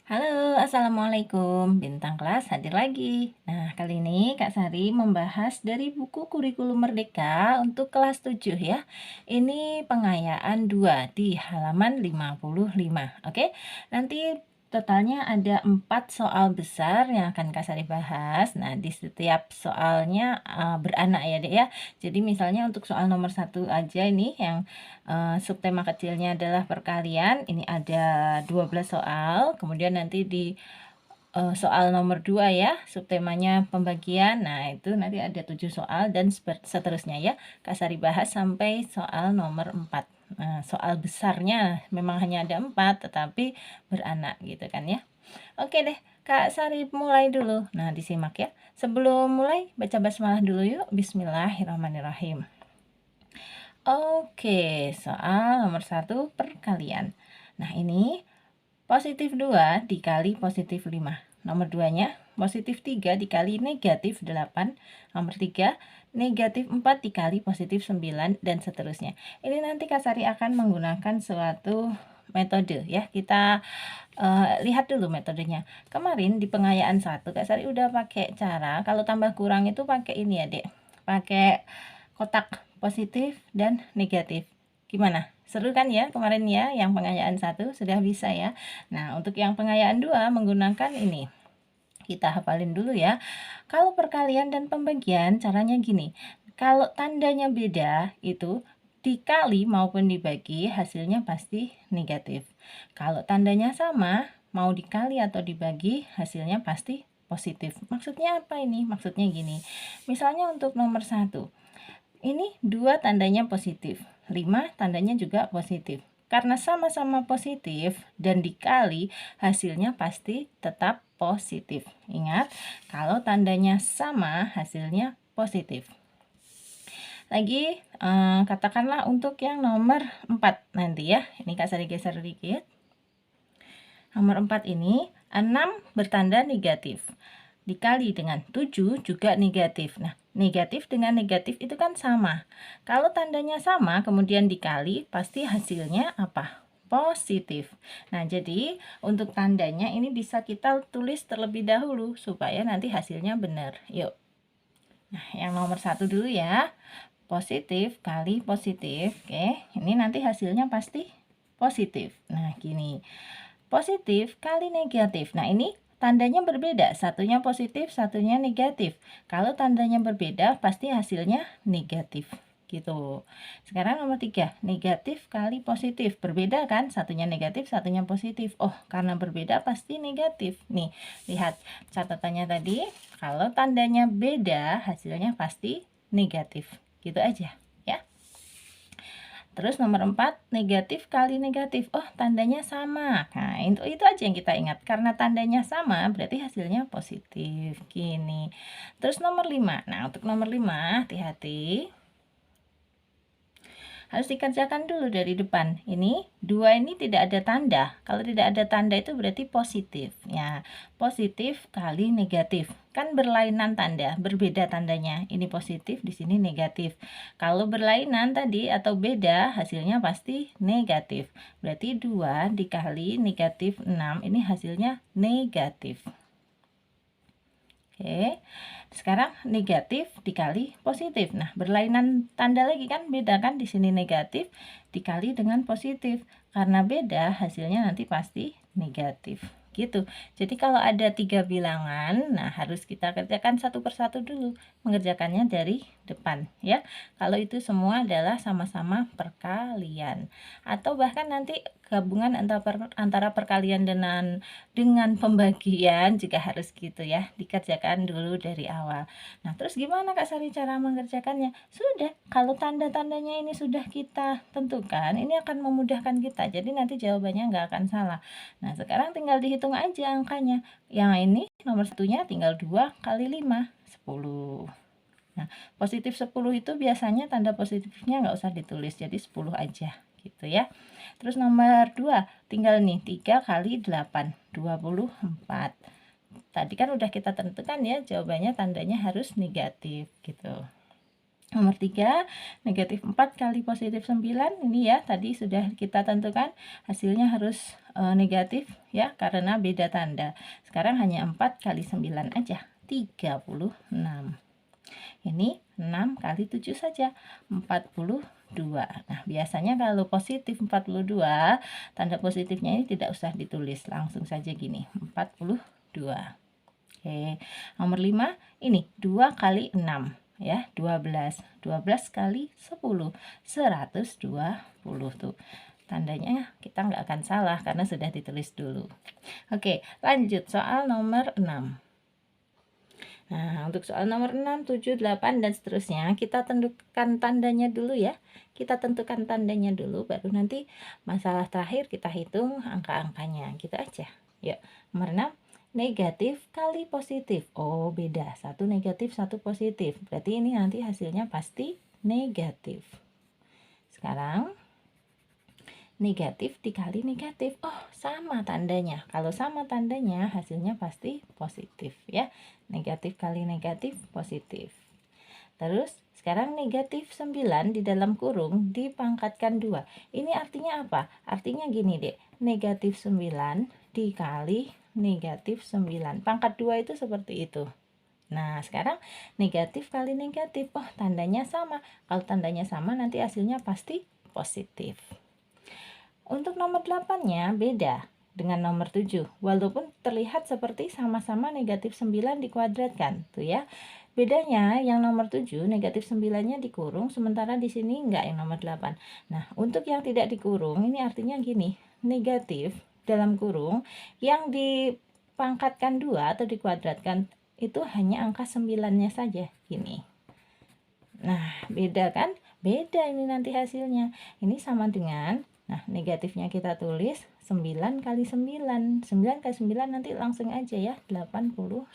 Halo, Assalamualaikum. Bintang kelas hadir lagi. Nah, kali ini Kak Sari membahas dari buku Kurikulum Merdeka untuk kelas 7 ya. Ini pengayaan 2 di halaman 55. Oke, nanti totalnya ada 4 soal besar yang akan Kak Sari bahas. Nah, di setiap soalnya beranak ya, Dek ya. Jadi misalnya untuk soal nomor 1 aja ini yang subtema kecilnya adalah perkalian. Ini ada 12 soal. Kemudian nanti di soal nomor 2 ya, subtemanya pembagian. Nah, itu nanti ada 7 soal dan seterusnya ya. Kak Sari bahas sampai soal nomor 4. Nah, soal besarnya memang hanya ada 4, tetapi beranak gitu kan ya. Oke deh, Kak Sari mulai dulu. Nah, disimak ya. Sebelum mulai, baca basmalah dulu yuk. Bismillahirrahmanirrahim. Oke, soal nomor 1 perkalian. Nah, ini positif 2 dikali positif 5. Nomor 2-nya positif 3 dikali negatif 8. Nomor 3, negatif 4 dikali positif 9 dan seterusnya. Ini nanti Kak Sari akan menggunakan suatu metode ya. Kita lihat dulu metodenya. Kemarin di pengayaan 1 Kak Sari udah pakai cara kalau tambah kurang itu pakai ini ya, Dek. Pakai kotak positif dan negatif. Gimana? Seru kan ya kemarin ya yang pengayaan 1 sudah bisa ya. Nah, untuk yang pengayaan 2 menggunakan ini. Kita hafalin dulu ya. Kalau perkalian dan pembagian caranya gini. Kalau tandanya beda itu dikali maupun dibagi hasilnya pasti negatif. Kalau tandanya sama, mau dikali atau dibagi hasilnya pasti positif. Maksudnya apa ini? Maksudnya gini. Misalnya untuk nomor 1. Ini 2 tandanya positif, 5 tandanya juga positif. Karena sama-sama positif dan dikali, hasilnya pasti tetap positif. Ingat, kalau tandanya sama, hasilnya positif. Lagi, katakanlah untuk yang nomor 4 nanti ya. Ini Kak Sari geser sedikit. Nomor 4 ini, 6 bertanda negatif. Dikali dengan 7 juga negatif. Nah, negatif dengan negatif itu kan sama. Kalau tandanya sama, kemudian dikali, pasti hasilnya apa? Positif. Nah, jadi untuk tandanya ini bisa kita tulis terlebih dahulu supaya nanti hasilnya benar. Yuk. Nah, yang nomor 1 dulu ya. Positif kali positif. Oke, ini nanti hasilnya pasti positif. Nah, gini. Positif kali negatif. Nah, ini tandanya berbeda. Satunya positif, satunya negatif. Kalau tandanya berbeda, pasti hasilnya negatif. Gitu. Sekarang nomor 3. Negatif kali positif. Berbeda kan? Satunya negatif, satunya positif. Oh, karena berbeda pasti negatif. Nih, lihat catatannya tadi. Kalau tandanya beda, hasilnya pasti negatif. Gitu aja. Ya. Terus nomor 4, negatif kali negatif. Oh, tandanya sama. Nah, itu aja yang kita ingat. Karena tandanya sama, berarti hasilnya positif. Gini. Terus nomor 5. Nah, untuk nomor 5, hati-hati. Harus dikerjakan dulu dari depan. Ini 2 ini tidak ada tanda. Kalau tidak ada tanda itu berarti positif. Ya, positif kali negatif. Kan berlainan tanda, berbeda tandanya. Ini positif, di sini negatif. Kalau berlainan tadi atau beda, hasilnya pasti negatif. Berarti 2 dikali negatif 6, ini hasilnya negatif. Oke, sekarang negatif dikali positif. Nah, berlainan tanda lagi kan, beda kan, di sini negatif dikali dengan positif. Karena beda, hasilnya nanti pasti negatif. Gitu. Jadi kalau ada 3 bilangan, nah harus kita kerjakan satu persatu dulu. Mengerjakannya dari depan ya. Kalau itu semua adalah sama-sama perkalian. Atau bahkan nanti gabungan antara perkalian dengan pembagian juga harus gitu ya, dikerjakan dulu dari awal. Nah, terus gimana Kak Sari cara mengerjakannya? Sudah, kalau tanda-tandanya ini sudah kita tentukan, ini akan memudahkan kita. Jadi nanti jawabannya nggak akan salah. Nah, sekarang tinggal dihitung aja angkanya. Yang ini nomor satunya tinggal 2 kali 5, 10. Nah, positif 10 itu biasanya tanda positifnya nggak usah ditulis, jadi 10 aja gitu ya. Terus nomor 2, tinggal nih 3 kali 8, 24. Tadi kan udah kita tentukan ya, jawabannya tandanya harus negatif gitu. Nomor 3, negatif 4 kali positif 9. Ini ya, tadi sudah kita tentukan hasilnya harus negatif ya, karena beda tanda. Sekarang hanya 4 kali 9 aja, 36. Ini 6 kali 7 saja, 42. Nah, biasanya kalau positif 42, tanda positifnya ini tidak usah ditulis, langsung saja gini, 42. Oke, nomor 5, ini 2 kali 6 ya, 12. 12 kali 10, 120 tuh. Tandanya kita nggak akan salah karena sudah ditulis dulu. Oke, lanjut soal nomor 6. Nah, untuk soal nomor 6, 7, 8, dan seterusnya, kita tentukan tandanya dulu ya. Kita tentukan tandanya dulu, baru nanti masalah terakhir kita hitung angka-angkanya. Gitu aja. Yuk, nomor 6. Negatif kali positif. Oh, beda. Satu negatif, satu positif. Berarti ini nanti hasilnya pasti negatif. Sekarang negatif dikali negatif. Oh, sama tandanya. Kalau sama tandanya, hasilnya pasti positif ya. Negatif kali negatif, positif. Terus, sekarang negatif 9 di dalam kurung dipangkatkan 2. Ini artinya apa? Artinya gini deh. Negatif 9 dikali negatif 9. Pangkat 2 itu seperti itu. Nah, sekarang negatif kali negatif. Oh, tandanya sama. Kalau tandanya sama, nanti hasilnya pasti positif. Untuk nomor 8-nya beda dengan nomor 7. Walaupun terlihat seperti sama-sama negatif 9 dikuadratkan. Tuh ya. Bedanya yang nomor 7 negatif 9-nya dikurung, sementara di sini enggak yang nomor 8. Nah, untuk yang tidak dikurung ini artinya gini. Negatif dalam kurung yang dipangkatkan 2 atau dikuadratkan itu hanya angka 9-nya saja. Gini. Nah, beda kan? Beda ini nanti hasilnya. Ini sama dengan, nah negatifnya kita tulis 9 kali 9. 9 kali 9 nanti langsung aja ya, 81.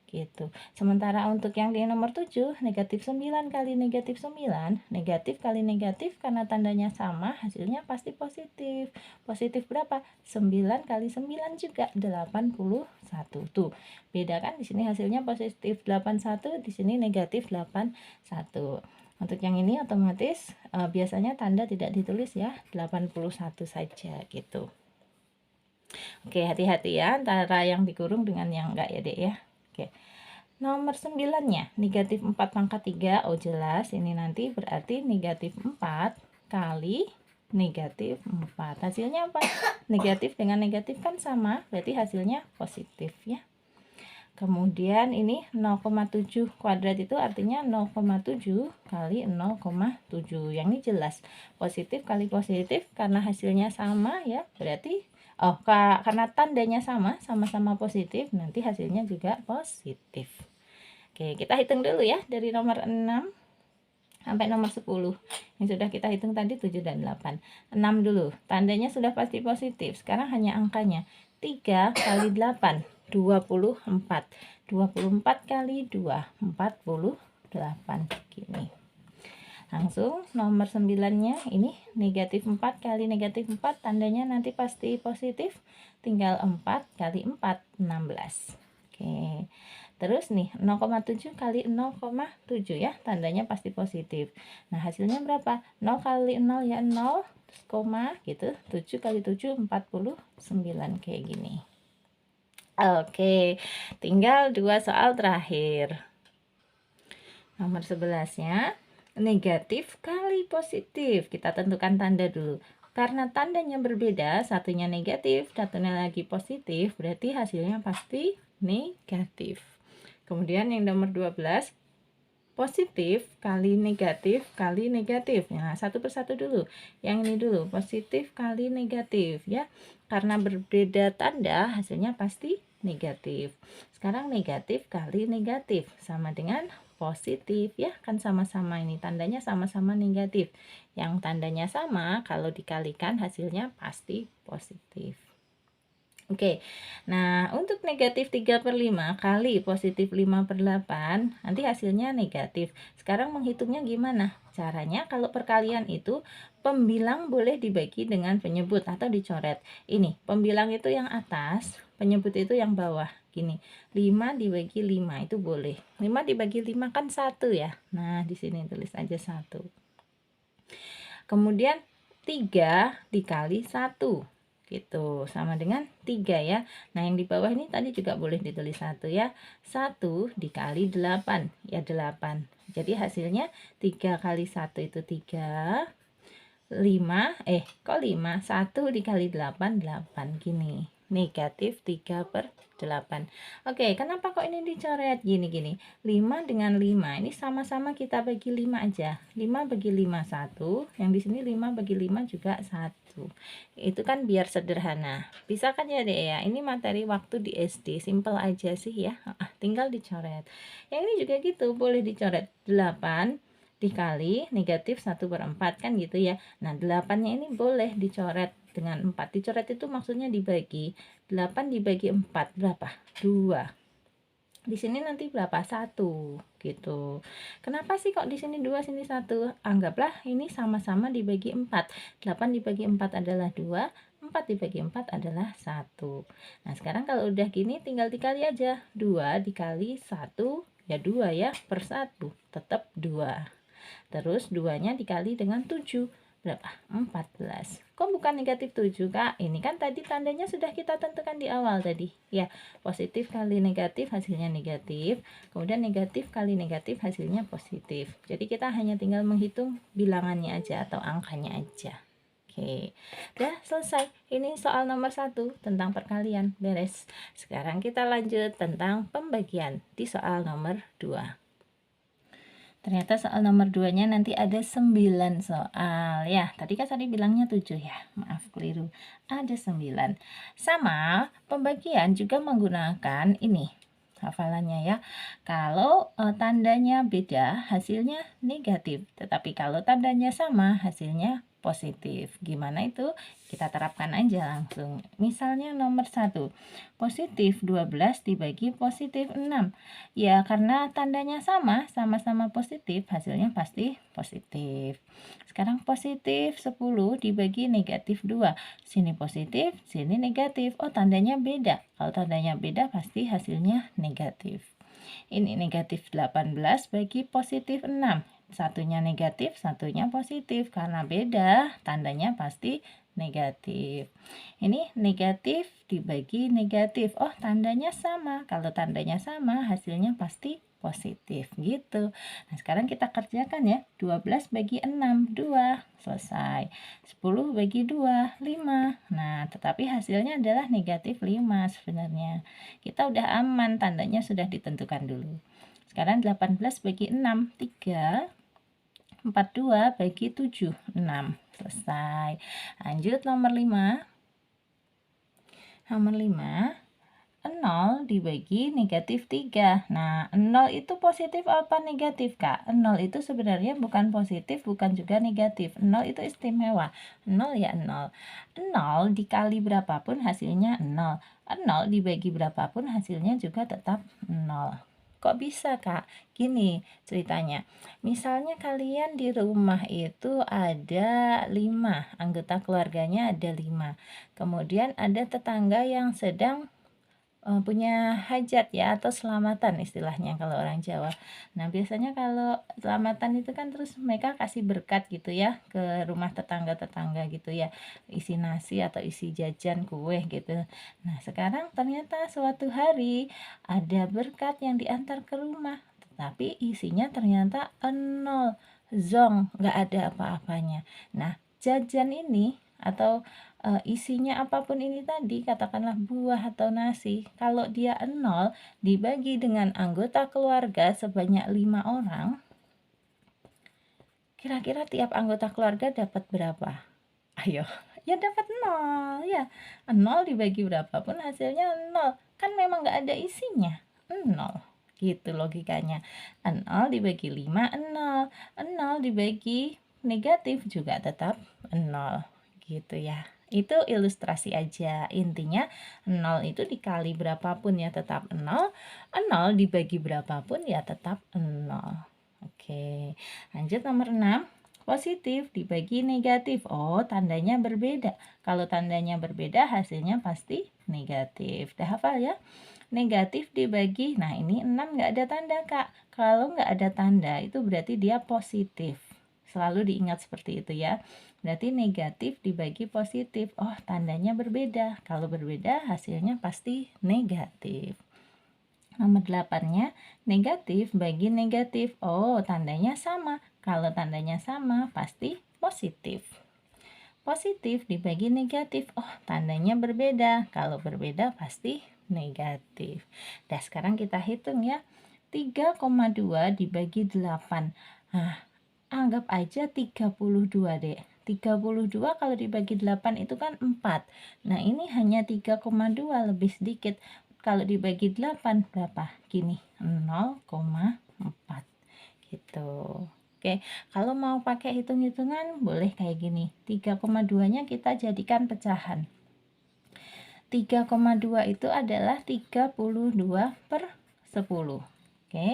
Gitu. Sementara untuk yang di nomor 7, negatif 9 kali negatif 9, negatif kali negatif karena tandanya sama, hasilnya pasti positif. Positif berapa? 9 kali 9 juga 81. Tuh, beda kan? Di sini hasilnya positif 81, di sini negatif 81. Untuk yang ini otomatis biasanya tanda tidak ditulis ya, 81 saja gitu. Oke, hati-hati ya antara yang dikurung dengan yang enggak ya, Dek ya. Oke. Nomor 9-nya, negatif 4 pangkat 3. Oh, jelas ini nanti berarti negatif 4 kali negatif 4. Hasilnya apa? Negatif dengan negatif kan sama, berarti hasilnya positif ya. Kemudian ini 0,7 kuadrat itu artinya 0,7 kali 0,7. Yang ini jelas positif kali positif karena hasilnya sama ya. Berarti karena tandanya sama-sama positif, nanti hasilnya juga positif. Oke, kita hitung dulu ya dari nomor 6 sampai nomor 10. Ini sudah kita hitung tadi 7 dan 8. 6 dulu. Tandanya sudah pasti positif. Sekarang hanya angkanya. 3 kali 8, 24. 24 kali 2, 48. Gini. Langsung nomor 9-nya ini negatif 4 kali negatif 4, tandanya nanti pasti positif. Tinggal 4 kali 4, 16. Oke. Terus nih 0,7 kali 0,7 ya, tandanya pasti positif. Nah, hasilnya berapa? 0 kali 0 ya 0, koma gitu. 7 kali 7, 49 kayak gini. Oke, tinggal 2 soal terakhir. Nomor 11-nya negatif kali positif. Kita tentukan tanda dulu. Karena tandanya berbeda, satunya negatif, satunya lagi positif, berarti hasilnya pasti negatif. Kemudian yang nomor 12, positif kali negatif kali negatif. Nah, satu persatu dulu. Yang ini dulu, positif kali negatif ya. Karena berbeda tanda, hasilnya pasti negatif. Sekarang negatif kali negatif sama dengan positif ya, kan sama-sama ini tandanya sama-sama negatif. Yang tandanya sama kalau dikalikan hasilnya pasti positif. Oke, nah untuk negatif 3/5 kali positif 5/8 nanti hasilnya negatif. Sekarang menghitungnya gimana? Caranya kalau perkalian itu pembilang boleh dibagi dengan penyebut atau dicoret. Ini pembilang itu yang atas, penyebut itu yang bawah. Gini, 5 dibagi 5 itu boleh. 5 dibagi 5 kan 1 ya. Nah, di sini tulis aja 1. Kemudian 3 dikali 1 gitu, sama dengan 3 ya. Nah, yang di bawah ini tadi juga boleh ditulis 1 ya. 1 dikali 8 ya 8. Jadi hasilnya 3 kali 1 itu 3. 5 kok 5, 1 dikali 8 8 gini, negatif 3/8. Oke, kenapa kok ini dicoret gini 5 dengan 5 ini sama-sama kita bagi 5 aja. 5 bagi 5 1, yang di sini 5 bagi 5 juga 1. Itu kan biar sederhana. Bisa kan ya Dek ya? Ini materi waktu di SD, simple aja sih ya. Tinggal dicoret. Yang ini juga gitu, boleh dicoret 8 dikali negatif 1/4 kan gitu ya. Nah, 8-nya ini boleh dicoret dengan 4. Dicoret itu maksudnya dibagi. 8 dibagi 4 berapa? 2. Di sini nanti berapa? 1 gitu. Kenapa sih kok di sini 2, sini 1? Anggaplah ini sama-sama dibagi 4. 8 dibagi 4 adalah 2, 4 dibagi 4 adalah 1. Nah, sekarang kalau udah gini tinggal dikali aja. 2 dikali 1 ya 2 ya per 1, tetap 2. Terus 2-nya dikali dengan 7. Berapa? 14. Kok bukan negatif 7, Kak? Ini kan tadi tandanya sudah kita tentukan di awal tadi. Ya, positif kali negatif hasilnya negatif. Kemudian negatif kali negatif hasilnya positif. Jadi kita hanya tinggal menghitung bilangannya aja atau angkanya aja. Oke, udah selesai. Ini soal nomor 1 tentang perkalian. Beres. Sekarang kita lanjut tentang pembagian di soal nomor 2. Ternyata soal nomor 2-nya nanti ada 9 soal. Ya, tadi kan tadi bilangnya 7 ya. Maaf, keliru. Ada 9. Sama, pembagian juga menggunakan ini hafalannya ya. Kalau tandanya beda, hasilnya negatif. Tetapi kalau tandanya sama, hasilnya positif. Gimana itu? Kita terapkan aja langsung. Misalnya nomor 1, positif 12 dibagi positif 6. Ya, karena tandanya sama-sama positif, hasilnya pasti positif. Sekarang positif 10 dibagi negatif 2. Sini positif, sini negatif. Oh, tandanya beda. Kalau tandanya beda, pasti hasilnya negatif. Ini negatif 18 bagi positif 6. Satunya negatif, satunya positif. Karena beda, tandanya pasti negatif. Ini negatif dibagi negatif. Oh, tandanya sama. Kalau tandanya sama, hasilnya pasti positif gitu. Nah, sekarang kita kerjakan ya. 12 bagi 6, 2. Selesai. 10 bagi 2, 5. Nah, tetapi hasilnya adalah negatif 5 sebenarnya. Kita udah aman, tandanya sudah ditentukan dulu. Sekarang 18 bagi 6, 3. 42 bagi 7, 6. Selesai. Lanjut nomor 5. Nomor 5, 0 dibagi negatif 3. Nah, 0 itu positif apa negatif, Kak? 0 itu sebenarnya bukan positif, bukan juga negatif. 0 itu istimewa. 0 ya 0. 0 dikali berapapun hasilnya 0. 0 dibagi berapapun hasilnya juga tetap 0. Kok bisa, Kak? Gini ceritanya. Misalnya kalian di rumah itu ada 5, anggota keluarganya ada 5. Kemudian ada tetangga yang sedang punya hajat ya, atau selamatan istilahnya kalau orang Jawa. Nah, biasanya kalau selamatan itu kan terus mereka kasih berkat gitu ya ke rumah tetangga-tetangga gitu ya, isi nasi atau isi jajan kue gitu. Nah, sekarang ternyata suatu hari ada berkat yang diantar ke rumah, tetapi isinya ternyata 0, zong, nggak ada apa-apanya. Nah, jajan ini atau isinya apapun ini tadi, katakanlah buah atau nasi, kalau dia 0 dibagi dengan anggota keluarga sebanyak 5 orang, kira-kira tiap anggota keluarga dapat berapa? Ayo, ya dapat 0 ya. 0 dibagi berapapun hasilnya 0. Kan memang nggak ada isinya. 0. Gitu logikanya. 0 dibagi 5, 0. 0 dibagi negatif juga tetap 0. Gitu ya. Itu ilustrasi aja. Intinya 0 itu dikali berapapun ya tetap 0. 0 dibagi berapapun ya tetap 0. Oke, lanjut nomor 6. Positif dibagi negatif. Oh, tandanya berbeda. Kalau tandanya berbeda, hasilnya pasti negatif. Udah hafal ya? Negatif dibagi, nah ini 6 nggak ada tanda, Kak. Kalau nggak ada tanda, itu berarti dia positif. Selalu diingat seperti itu ya. Berarti negatif dibagi positif. Oh, tandanya berbeda. Kalau berbeda, hasilnya pasti negatif. Nomor 8-nya, negatif bagi negatif. Oh, tandanya sama. Kalau tandanya sama, pasti positif. Positif dibagi negatif. Oh, tandanya berbeda. Kalau berbeda, pasti negatif. Nah, sekarang kita hitung ya. 3,2 dibagi 8. Nah, anggap aja 32, Dek. 32 kalau dibagi 8 itu kan 4. Nah, ini hanya 3,2, lebih sedikit. Kalau dibagi 8 berapa? Gini, 0,4 gitu. Oke, kalau mau pakai hitung-hitungan boleh kayak gini. 3,2-nya kita jadikan pecahan. 3,2 itu adalah 32 per 10. Oke,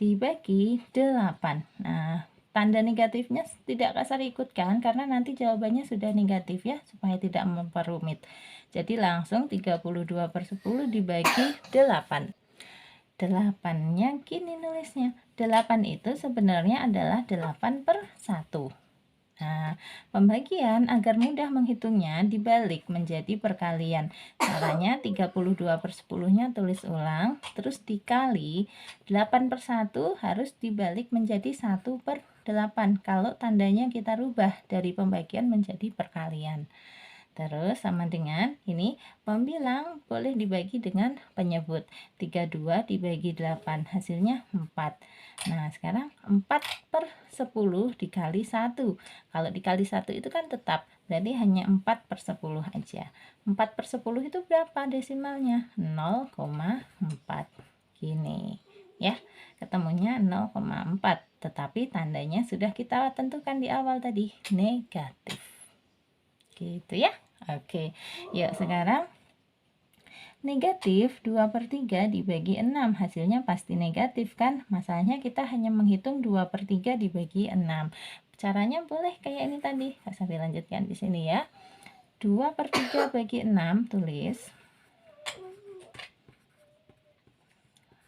dibagi 8. Nah, tanda negatifnya tidak kasar ikutkan karena nanti jawabannya sudah negatif ya, supaya tidak memperumit. Jadi langsung 32 per 10 dibagi 8. 8-nya gini nulisnya. 8 itu sebenarnya adalah 8 per 1. Nah, pembagian agar mudah menghitungnya dibalik menjadi perkalian. Caranya 32 per 10-nya tulis ulang, terus dikali 8 per 1 harus dibalik menjadi 1 per 8. Kalau tandanya kita rubah dari pembagian menjadi perkalian. Terus sama dengan ini pembilang boleh dibagi dengan penyebut. 32 dibagi 8 hasilnya 4. Nah, sekarang 4 per 10 dikali 1. Kalau dikali 1 itu kan tetap, berarti hanya 4 per 10 aja. 4 per 10 itu berapa desimalnya? 0,4. Gini ya, ketemunya 0,4. Tetapi tandanya sudah kita tentukan di awal tadi, negatif. Gitu ya. Oke, yuk sekarang negatif 2 per 3 dibagi 6. Hasilnya pasti negatif kan? Masalahnya kita hanya menghitung 2 per 3 dibagi 6. Caranya boleh kayak ini tadi. Sambil lanjutkan di sini ya. 2 per 3 bagi 6, tulis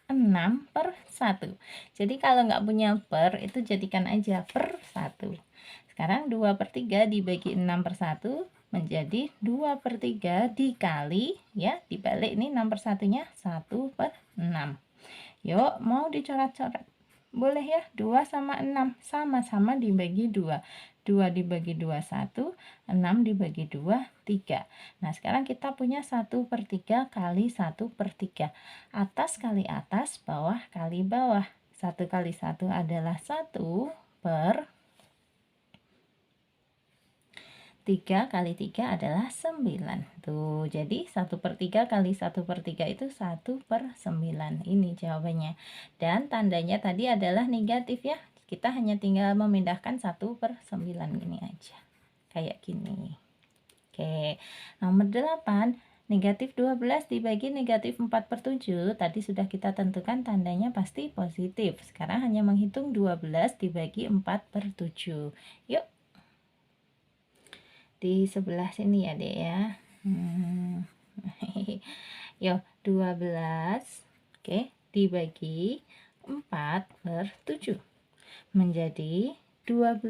6 per 1. Jadi kalau nggak punya per, itu jadikan aja per 1. Sekarang 2 per 3 dibagi 6 per 1 menjadi 2 per 3 dikali, ya, dibalik ini 6 per 1-nya 1 per 6. Yuk, mau dicoret-coret? Boleh ya, 2 sama 6 sama-sama dibagi 2. 2 dibagi 2, 1. 6 dibagi 2, 3. Nah, sekarang kita punya 1 per 3 kali 1 per 3. Atas kali atas, bawah kali bawah. 1 kali 1 adalah 1 per 3 kali 3 adalah 9. Tuh, jadi 1 per 3 kali 1 per 3 itu 1 per 9. Ini jawabannya. Dan tandanya tadi adalah negatif ya. Kita hanya tinggal memindahkan 1 per 9 gini aja. Kayak gini. Oke, nomor 8. Negatif 12 dibagi negatif 4 per 7. Tadi sudah kita tentukan tandanya pasti positif. Sekarang hanya menghitung 12 dibagi 4 per 7. Yuk. Di sebelah sini ya, Dek ya. Yo, 12. Oke, dibagi 4 per 7 menjadi 12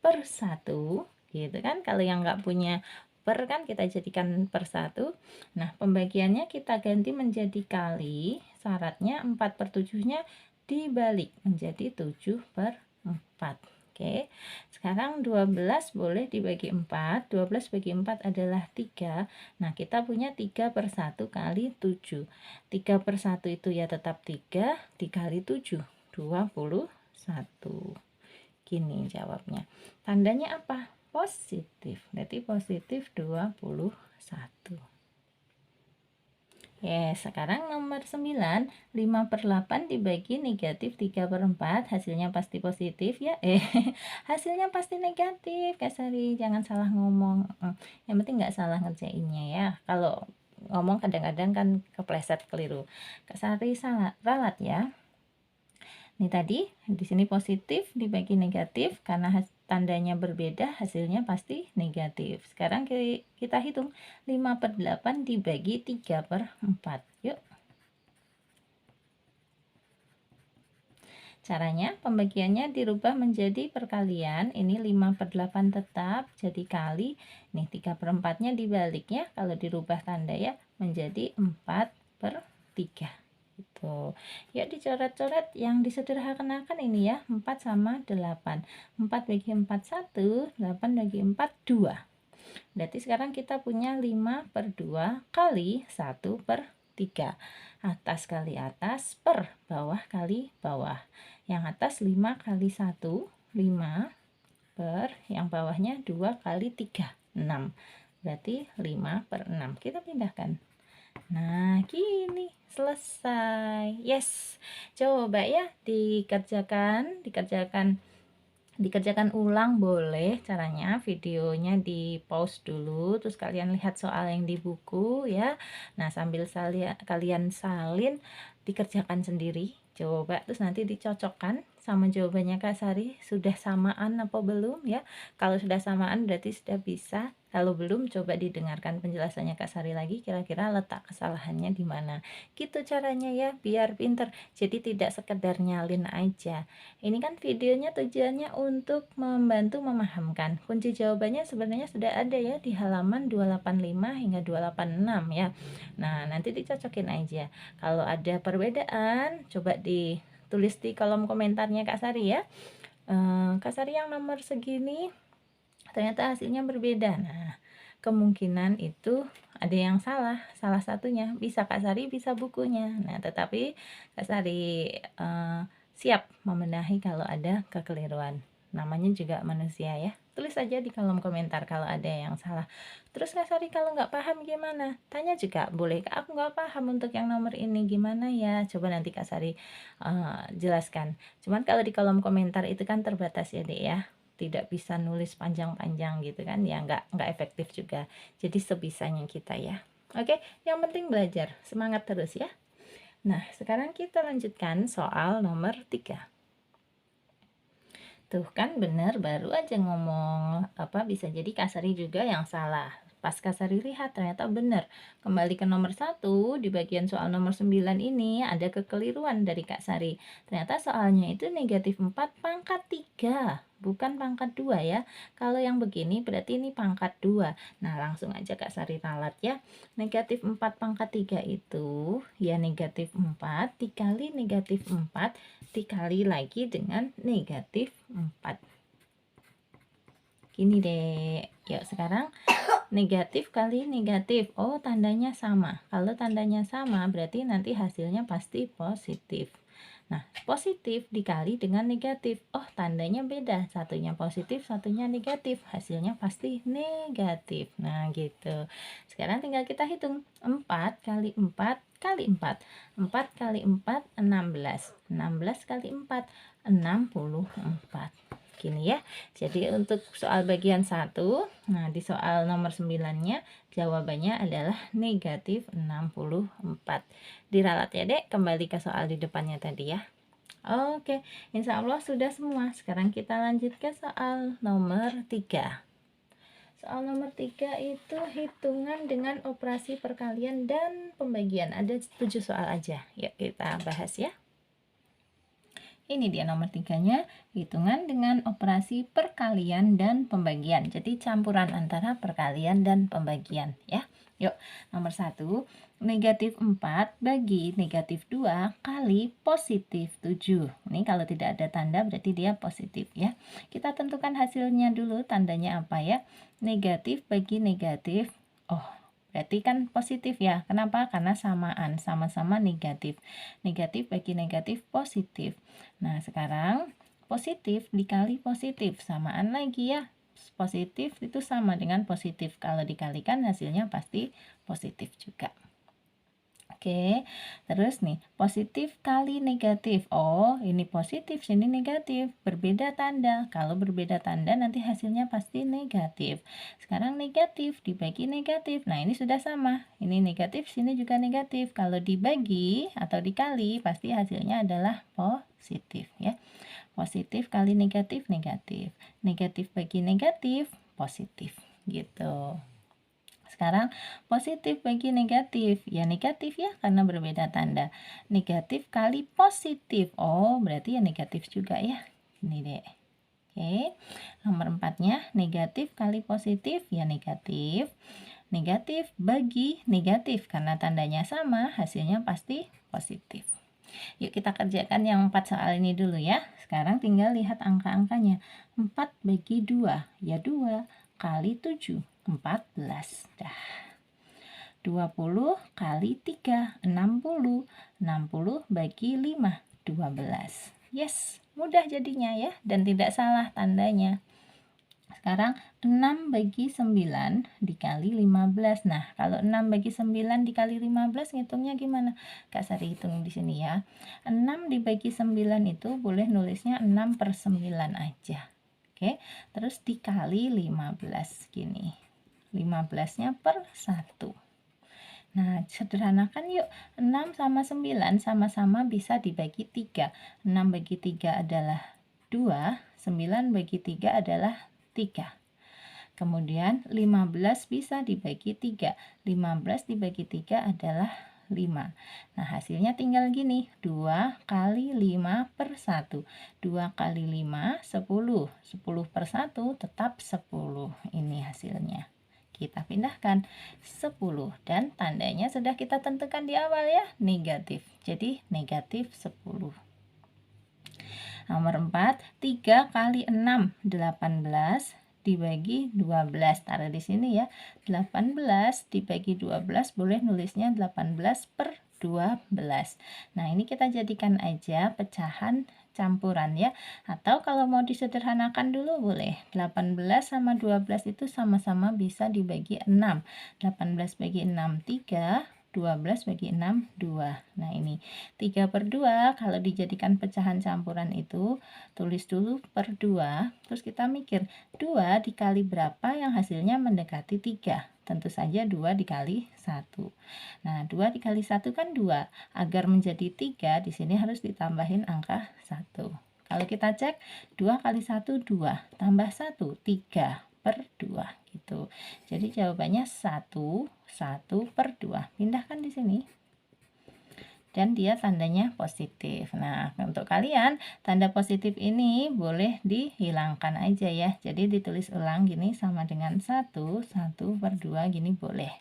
per 1 gitu kan. Kalau yang nggak punya per kan kita jadikan per 1. Nah, pembagiannya kita ganti menjadi kali. Syaratnya 4 per 7-nya dibalik menjadi 7 per 4. Oke, sekarang 12 boleh dibagi 4. 12 bagi 4 adalah 3. Nah, kita punya 3 per 1 kali 7. 3 per 1 itu ya tetap 3 dikali 7. 21. Gini jawabnya. Tandanya apa? Positif. Berarti positif 21. Sekarang nomor 9, 5 per 8 dibagi negatif 3 per 4, hasilnya pasti positif ya. Hasilnya pasti negatif, Kak Sari, jangan salah ngomong. Yang penting nggak salah ngerjainnya ya. Kalau ngomong kadang-kadang kan kepleset keliru. Kak Sari salah, ralat ya. Ini tadi di sini positif dibagi negatif, karena tandanya berbeda, hasilnya pasti negatif. Sekarang kita hitung 5/8 dibagi 3/4. Yuk. Caranya, pembagiannya dirubah menjadi perkalian. Ini 5/8 tetap jadi kali. Nih 3/4-nya dibalik ya. Kalau dirubah tanda ya menjadi 4/3. Gitu. Yuk dicoret-coret yang disederhanakan ini ya. 4 sama 8. 4 bagi 4 1, 8 bagi 4 2. Berarti sekarang kita punya 5/2 kali 1/3. Atas kali atas per bawah kali bawah. Yang atas 5 kali 1, 5 per yang bawahnya 2 kali 3, 6. Berarti 5/6. Kita pindahkan. Nah, gini selesai. Yes. Coba ya dikerjakan ulang boleh. Caranya videonya di pause dulu, terus kalian lihat soal yang di buku ya. Nah, sambil kalian salin dikerjakan sendiri, coba, terus nanti dicocokkan sama jawabannya Kak Sari, sudah samaan apa belum ya. Kalau sudah samaan berarti sudah bisa. Kalau belum, coba didengarkan penjelasannya Kak Sari lagi, kira-kira letak kesalahannya di mana. Gitu caranya ya, biar pinter. Jadi tidak sekedar nyalin aja. Ini kan videonya tujuannya untuk membantu memahamkan. Kunci jawabannya sebenarnya sudah ada ya di halaman 285 hingga 286 ya. Nah, nanti dicocokin aja. Kalau ada perbedaan, coba ditulis di kolom komentarnya Kak Sari ya. Kak Sari yang nomor segini ternyata hasilnya berbeda. Nah, kemungkinan itu ada yang salah satunya. Bisa Kak Sari, bisa bukunya. Nah, tetapi Kak Sari siap membenahi kalau ada kekeliruan. Namanya juga manusia ya. Tulis aja di kolom komentar kalau ada yang salah. Terus Kak Sari kalau nggak paham gimana? Tanya juga boleh. Aku nggak paham untuk yang nomor ini gimana ya? Coba nanti Kak Sari jelaskan. Cuman kalau di kolom komentar itu kan terbatas ya Dek ya. Tidak bisa nulis panjang-panjang gitu kan ya, nggak efektif juga. Jadi sebisanya kita ya. Oke, yang penting belajar, semangat terus ya. Nah, sekarang kita lanjutkan soal nomor 3. Tuh kan bener, baru aja ngomong apa bisa jadi Kak Sari juga yang salah. Pas Kak Sari lihat ternyata benar. Kembali ke nomor 1, di bagian soal nomor 9 ini ada kekeliruan dari Kak Sari. Ternyata soalnya itu negatif 4 pangkat 3, bukan pangkat 2 ya. Kalau yang begini berarti ini pangkat 2. Nah, langsung aja Kak Sari ralat ya. Negatif 4 pangkat 3 itu ya negatif 4 dikali negatif 4 dikali lagi dengan negatif 4. Gini deh. Yuk sekarang negatif kali negatif. Oh, tandanya sama. Kalau tandanya sama berarti nanti hasilnya pasti positif. Nah, positif dikali dengan negatif. Oh, tandanya beda. Satunya positif, satunya negatif. Hasilnya pasti negatif. Nah, gitu. Sekarang tinggal kita hitung. 4 kali 4 kali 4. 4 kali 4, 16. 16 kali 4, 64. Gini ya. Jadi untuk soal bagian 1, nah di soal nomor 9-nya jawabannya adalah negatif 64. Diralat ya Dek, kembali ke soal di depannya tadi ya. Oke, insya Allah sudah semua. Sekarang kita lanjut ke soal nomor 3. Soal nomor 3 itu hitungan dengan operasi perkalian dan pembagian. Ada 7 soal aja. Yuk kita bahas ya. Ini dia nomor 3-nya, hitungan dengan operasi perkalian dan pembagian. Jadi campuran antara perkalian dan pembagian ya. Yuk, nomor 1, negatif 4 bagi negatif 2 kali positif 7. Ini kalau tidak ada tanda berarti dia positif ya. Kita tentukan hasilnya dulu, tandanya apa ya? Negatif bagi negatif. Oh, berarti kan positif ya. Kenapa? Karena samaan, sama-sama negatif. Negatif bagi negatif positif. Nah, sekarang positif dikali positif, samaan lagi ya. Positif itu sama dengan positif. Kalau dikalikan hasilnya pasti positif juga. Oke, terus nih, positif kali negatif. Oh, ini positif, sini negatif. Berbeda tanda. Kalau berbeda tanda, nanti hasilnya pasti negatif. Sekarang negatif dibagi negatif. Nah, ini sudah sama. Ini negatif, sini juga negatif. Kalau dibagi atau dikali, pasti hasilnya adalah positif ya. Positif kali negatif, negatif. Negatif bagi negatif, positif. Gitu. Sekarang positif bagi negatif, ya negatif ya karena berbeda tanda. Negatif kali positif, oh berarti ya negatif juga ya. Ini deh. Oke, nomor 4-nya negatif kali positif, ya negatif. Negatif bagi negatif, karena tandanya sama, hasilnya pasti positif. Yuk kita kerjakan yang 4 soal ini dulu ya. Sekarang tinggal lihat angka-angkanya. 4 bagi 2, ya 2 kali 7, 14. Dah. 20 kali 3, 60. 60 bagi 5, 12. Yes, mudah jadinya ya, dan tidak salah tandanya. Sekarang 6 bagi 9 dikali 15. Nah, kalau 6 bagi 9 dikali 15 ngitungnya gimana? Kak Sari hitung di sini ya. 6 dibagi 9 itu boleh nulisnya 6 per 9 aja. Oke, terus dikali 15 gini. 15-nya per 1. Nah, sederhanakan yuk. 6 sama 9 sama-sama bisa dibagi 3. 6 bagi 3 adalah 2, 9 bagi 3 adalah 3. Kemudian 15 bisa dibagi 3. 15 dibagi 3 adalah 5. Nah, hasilnya tinggal gini. 2 kali 5 per 1. 2 kali 5, 10. 10 per 1 tetap 10. Ini hasilnya. Kita pindahkan 10 dan tandanya sudah kita tentukan di awal ya, negatif. Jadi negatif 10. Nomor 4, 3 kali 6, 18 dibagi 12. Taruh di sini ya. 18 dibagi 12 boleh nulisnya 18 per 12. Nah, ini kita jadikan aja pecahan campuran ya. Atau kalau mau disederhanakan dulu boleh. 18 sama 12 itu sama-sama bisa dibagi 6. 18 bagi 6, 3. 12 bagi 6, 2. Nah, ini 3 per 2 kalau dijadikan pecahan campuran itu tulis dulu per 2, terus kita mikir 2 dikali berapa yang hasilnya mendekati 3. Tentu saja 2 dikali 1. Nah, 2 dikali 1 kan 2. Agar menjadi 3 di sini harus ditambahin angka 1. Kalau kita cek 2 kali 1 2, tambah 1 3 per 2 gitu. Jadi jawabannya 1 per 2. Pindahkan di sini. Dan dia tandanya positif. Nah, untuk kalian tanda positif ini boleh dihilangkan aja ya. Jadi ditulis ulang gini sama dengan 1 per 2 gini boleh.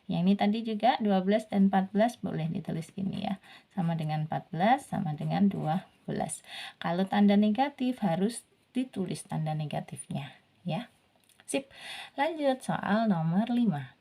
Yang ini tadi juga 12 dan 14 boleh ditulis gini ya. Sama dengan 14 sama dengan 12. Kalau tanda negatif harus ditulis tanda negatifnya ya. Sip. Lanjut soal nomor 5.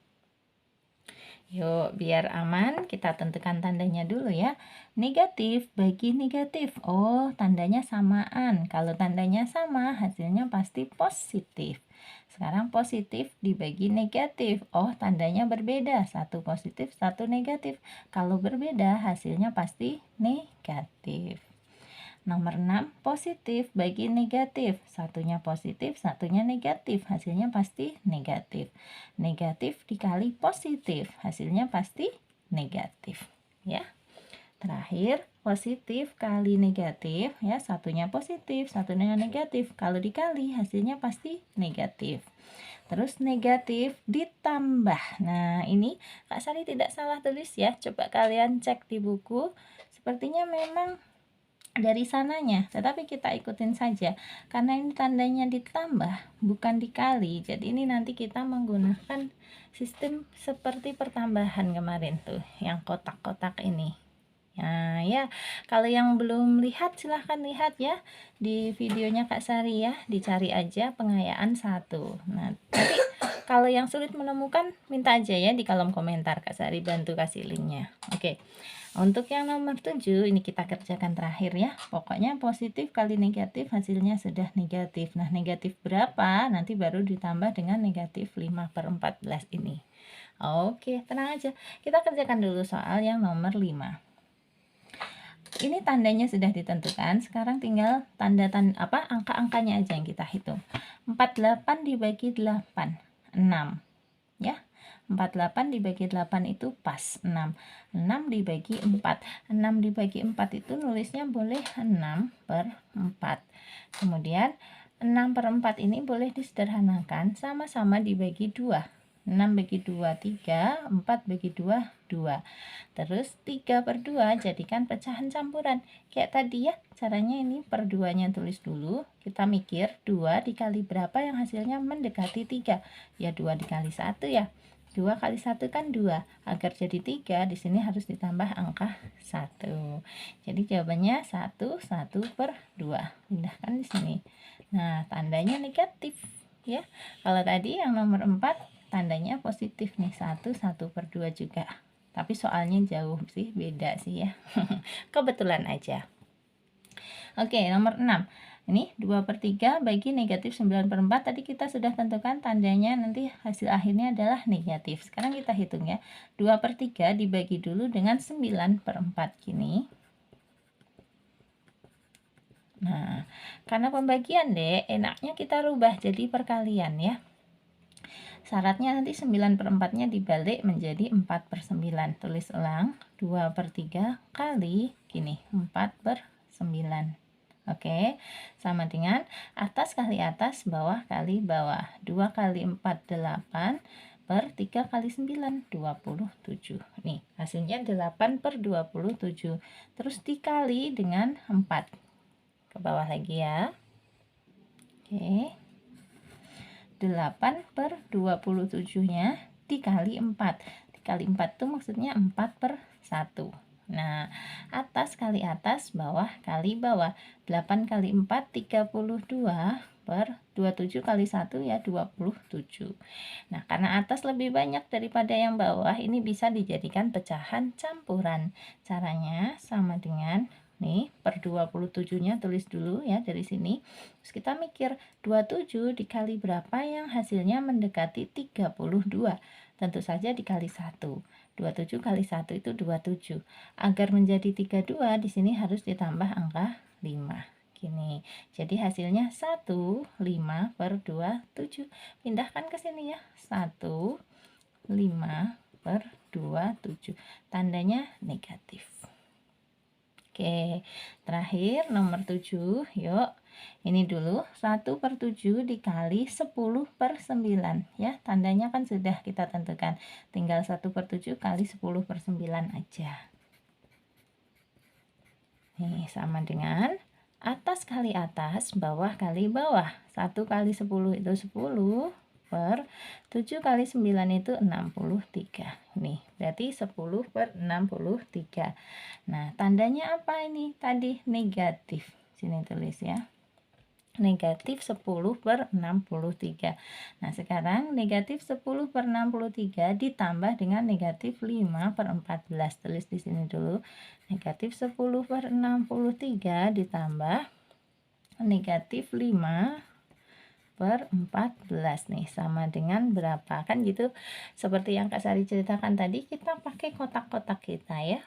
Yuk, biar aman, kita tentukan tandanya dulu ya. Negatif bagi negatif. Oh, tandanya samaan. Kalau tandanya sama, hasilnya pasti positif. Sekarang positif dibagi negatif. Oh, tandanya berbeda. Satu positif, satu negatif. Kalau berbeda, hasilnya pasti negatif. Nomor 6, positif bagi negatif. Satunya positif, satunya negatif. Hasilnya pasti negatif. Negatif dikali positif. Hasilnya pasti negatif. Ya. Terakhir, positif kali negatif. Ya, satunya positif, satunya negatif. Kalau dikali, hasilnya pasti negatif. Terus negatif ditambah. Nah, ini Kak Sari tidak salah tulis ya. Coba kalian cek di buku. Sepertinya memang dari sananya, tetapi kita ikutin saja karena ini tandanya ditambah bukan dikali. Jadi ini nanti kita menggunakan sistem seperti pertambahan kemarin tuh yang kotak-kotak ini. Nah ya, kalau yang belum lihat silahkan lihat ya di videonya Kak Sari ya, dicari aja pengayaan 1. Nah, nanti kalau yang sulit menemukan minta aja ya di kolom komentar, Kak Sari bantu kasih linknya. Oke. Untuk yang nomor 7 ini kita kerjakan terakhir ya. Pokoknya positif kali negatif hasilnya sudah negatif. Nah, negatif berapa? Nanti baru ditambah dengan negatif 5 per 14 ini. Oke, tenang aja. Kita kerjakan dulu soal yang nomor 5. Ini tandanya sudah ditentukan, sekarang tinggal angka-angkanya aja yang kita hitung. 48 dibagi 8, 6 ya. 48 dibagi 8 itu pas 6. 6 dibagi 4. 6 dibagi 4 itu nulisnya boleh 6/4. Kemudian 6/4 ini boleh disederhanakan, sama-sama dibagi 2. 6 bagi 2, 3, 4 bagi 2, 2. Terus 3/2 jadikan pecahan campuran. Kayak tadi ya, caranya ini per 2-nya tulis dulu. Kita mikir 2 dikali berapa yang hasilnya mendekati 3. Ya 2 dikali 1 ya. 2 kali 1 kan 2. Agar jadi 3, di sini harus ditambah angka 1. Jadi jawabannya 1/2. Pindahkan di sini. Nah, tandanya negatif ya. Kalau tadi yang nomor 4 tandanya positif nih, 1/2 juga. Tapi soalnya jauh sih, beda sih ya. Kebetulan aja. Oke, nomor 6. Ini 2/3 bagi negatif 9/4. Tadi kita sudah tentukan tandanya, nanti hasil akhirnya adalah negatif. Sekarang kita hitung ya. 2/3 dibagi dulu dengan 9/4 gini. Nah, karena pembagian deh, enaknya kita rubah jadi perkalian ya. Syaratnya nanti 9/4-nya dibalik menjadi 4/9. Tulis ulang, 2/3 kali gini, 4/9. Oke, sama dengan atas kali atas, bawah kali bawah. 2 kali 4, 8, per 3 kali 9, 27. Nih, hasilnya 8/27. Terus dikali dengan 4. Ke bawah lagi ya. Oke. 8/27-nya dikali 4. Dikali 4 itu maksudnya 4/1. Nah, atas kali atas, bawah kali bawah. 8 kali 4, 32/27 kali 1 ya 27. Nah, karena atas lebih banyak daripada yang bawah, ini bisa dijadikan pecahan campuran. Caranya sama dengan nih, per 27-nya tulis dulu ya dari sini. Terus kita mikir 27 dikali berapa yang hasilnya mendekati 32. Tentu saja dikali 1. 27 kali 1 itu 27. Agar menjadi 32, di sini harus ditambah angka 5. Gini. Jadi hasilnya 1/5/27. Pindahkan ke sini ya. 1/5/27. Tandanya negatif. Oke, terakhir nomor 7. Yuk, ini dulu 1/7 dikali 10/9 ya. Tandanya kan sudah kita tentukan. Tinggal 1/7 kali 10/9 aja. Nih, sama dengan atas kali atas, bawah kali bawah. 1 kali 10 itu 10. Per 7 kali 9 itu 63. Nih, berarti 10/63. Nah, tandanya apa ini? Tadi negatif. Sini tulis ya. Negatif 10/63. Nah, sekarang negatif 10/63 ditambah dengan negatif 5/14. Tulis di sini dulu. Negatif 10/63 ditambah negatif 5/14 nih, sama dengan berapa? Kan gitu, seperti yang Kak Sari ceritakan tadi, kita pakai kotak-kotak kita ya.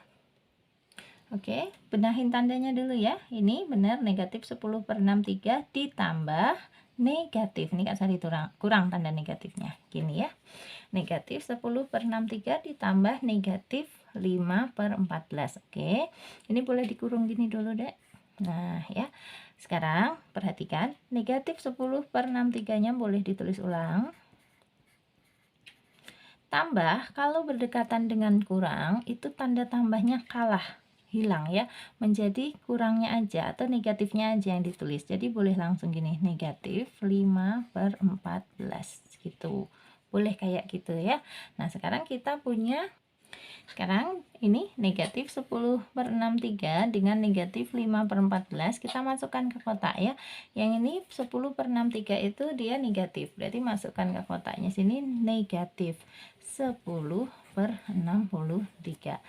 Oke, benahin tandanya dulu ya. Ini benar negatif 10/63 ditambah negatif. Ini Kak Sari kurang tanda negatifnya. Gini ya. Negatif 10/63 ditambah negatif 5/14. Oke. Ini boleh dikurung gini dulu, Dek. Nah, ya. Sekarang perhatikan, negatif 10/63-nya boleh ditulis ulang. Tambah, kalau berdekatan dengan kurang, itu tanda tambahnya kalah, hilang ya, menjadi kurangnya aja atau negatifnya aja yang ditulis. Jadi boleh langsung gini, negatif 5/14 gitu. Boleh kayak gitu ya. Nah, sekarang kita punya, sekarang ini negatif 10/63 dengan negatif 5/14, kita masukkan ke kotak ya. Yang ini 10/63 itu dia negatif, berarti masukkan ke kotaknya sini negatif 10/63.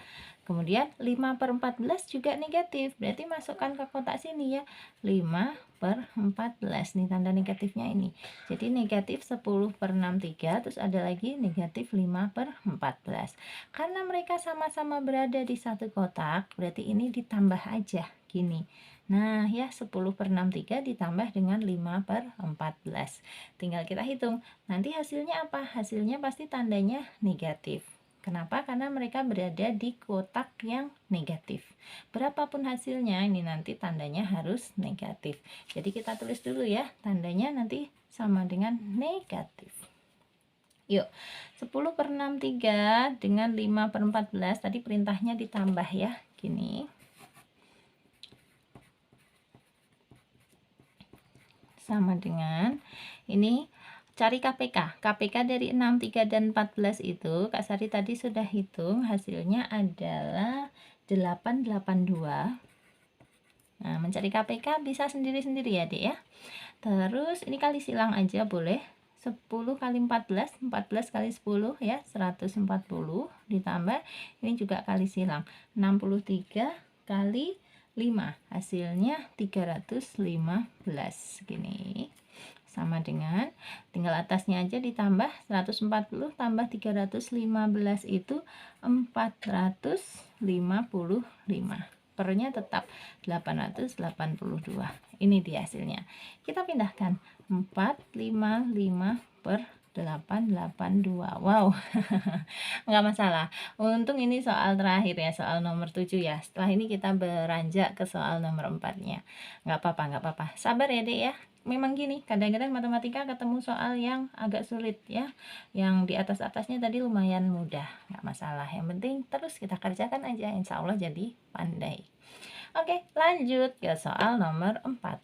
Kemudian 5/14 juga negatif, berarti masukkan ke kotak sini ya, 5/14, nih tanda negatifnya ini. Jadi negatif 10/63, terus ada lagi negatif 5/14. Karena mereka sama-sama berada di satu kotak, berarti ini ditambah aja, gini. Nah ya, 10/63 ditambah dengan 5/14. Tinggal kita hitung, nanti hasilnya apa? Hasilnya pasti tandanya negatif. Kenapa? Karena mereka berada di kotak yang negatif. Berapapun hasilnya, ini nanti tandanya harus negatif. Jadi kita tulis dulu ya, tandanya nanti sama dengan negatif. Yuk, 10/63 dengan 5/14, tadi perintahnya ditambah ya, gini. Sama dengan, ini cari KPK. KPK dari 6, 3, dan 14 itu Kak Sari tadi sudah hitung, hasilnya adalah 882. Nah, mencari KPK bisa sendiri-sendiri ya, Dek ya. Terus ini kali silang aja boleh. 10 kali 14, 14 kali 10 ya, 140, ditambah ini juga kali silang, 63 kali 5, hasilnya 315 gini. Sama dengan, tinggal atasnya aja ditambah, 140 tambah 315 itu 455. Pernya tetap 882. Ini dia hasilnya. Kita pindahkan 455 per 882. Wow. Nggak masalah. Untung ini soal terakhir ya, soal nomor 7 ya. Setelah ini kita beranjak ke soal nomor 4-nya. Nggak apa-apa. Sabar ya, Dek ya. Memang gini, kadang-kadang matematika ketemu soal yang agak sulit ya. Yang di atas-atasnya tadi lumayan mudah. Nggak masalah. Yang penting terus kita kerjakan aja. Insya Allah jadi pandai. Oke, lanjut ke soal nomor 4.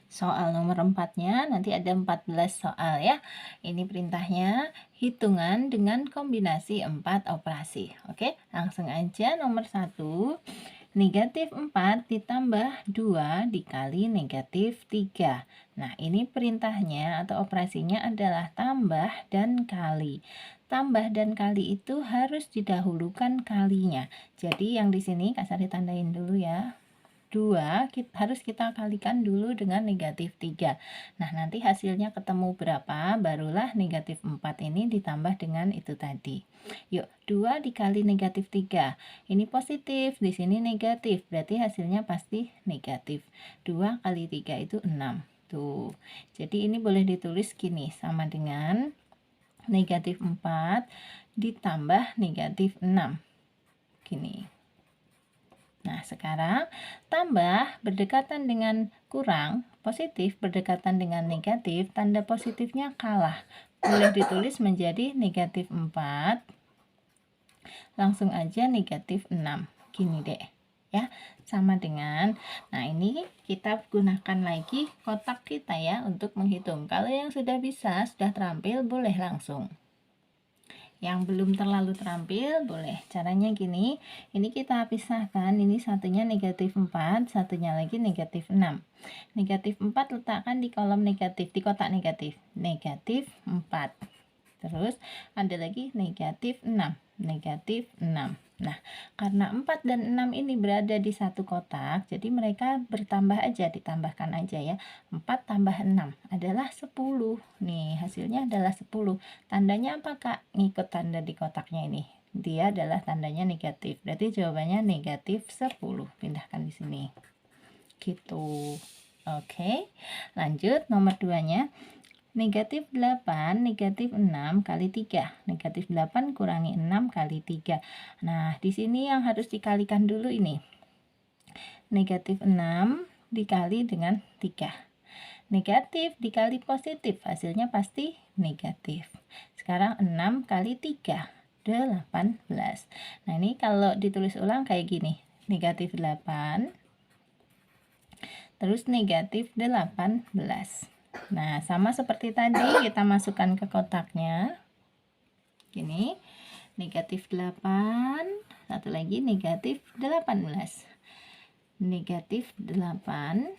Soal nomor 4-nya nanti ada 14 soal ya. Ini perintahnya hitungan dengan kombinasi 4 operasi. Oke, langsung aja nomor 1. Negatif 4 ditambah 2 dikali negatif 3. Nah, ini perintahnya atau operasinya adalah tambah dan kali. Tambah dan kali itu harus didahulukan kalinya. Jadi yang di sini Kak Sari tandain dulu ya. 2 harus kita kalikan dulu dengan negatif 3. Nah, nanti hasilnya ketemu berapa, barulah negatif 4 ini ditambah dengan itu tadi. Yuk, 2 dikali negatif 3. Ini positif, di sini negatif, berarti hasilnya pasti negatif. 2 kali 3 itu 6. Tuh, jadi ini boleh ditulis gini, sama dengan negatif 4 ditambah negatif 6. Gini. Nah, sekarang tambah berdekatan dengan kurang, positif berdekatan dengan negatif, tanda positifnya kalah. Boleh ditulis menjadi negatif 4, langsung aja negatif 6. Gini deh, ya, sama dengan, nah ini kita gunakan lagi kotak kita ya untuk menghitung. Kalau yang sudah bisa, sudah terampil, boleh langsung. Yang belum terlalu terampil boleh caranya gini, ini kita pisahkan, ini satunya negatif 4, satunya lagi negatif 6. Negatif 4 letakkan di kolom negatif, di kotak negatif, negatif 4. Terus ada lagi negatif 6, negatif 6. Nah, karena 4 dan 6 ini berada di satu kotak, jadi mereka bertambah aja, ditambahkan aja ya. 4 tambah 6 adalah 10. Nih, hasilnya adalah 10. Tandanya apa, Kak? Ngikut tanda di kotaknya ini. Dia adalah tandanya negatif. Berarti jawabannya negatif 10. Pindahkan di sini. Gitu. Oke. Lanjut nomor 2-nya. Negatif 8, negatif 6 kali 3. Negatif 8 kurangi 6 kali 3. Nah, di sini yang harus dikalikan dulu ini. Negatif 6 dikali dengan 3. Negatif dikali positif, hasilnya pasti negatif. Sekarang 6 kali 3, 18. Nah, ini kalau ditulis ulang kayak gini. Negatif 8, terus negatif 18. Nah, sama seperti tadi, kita masukkan ke kotaknya. Gini, negatif 8, satu lagi negatif 18. Negatif 8,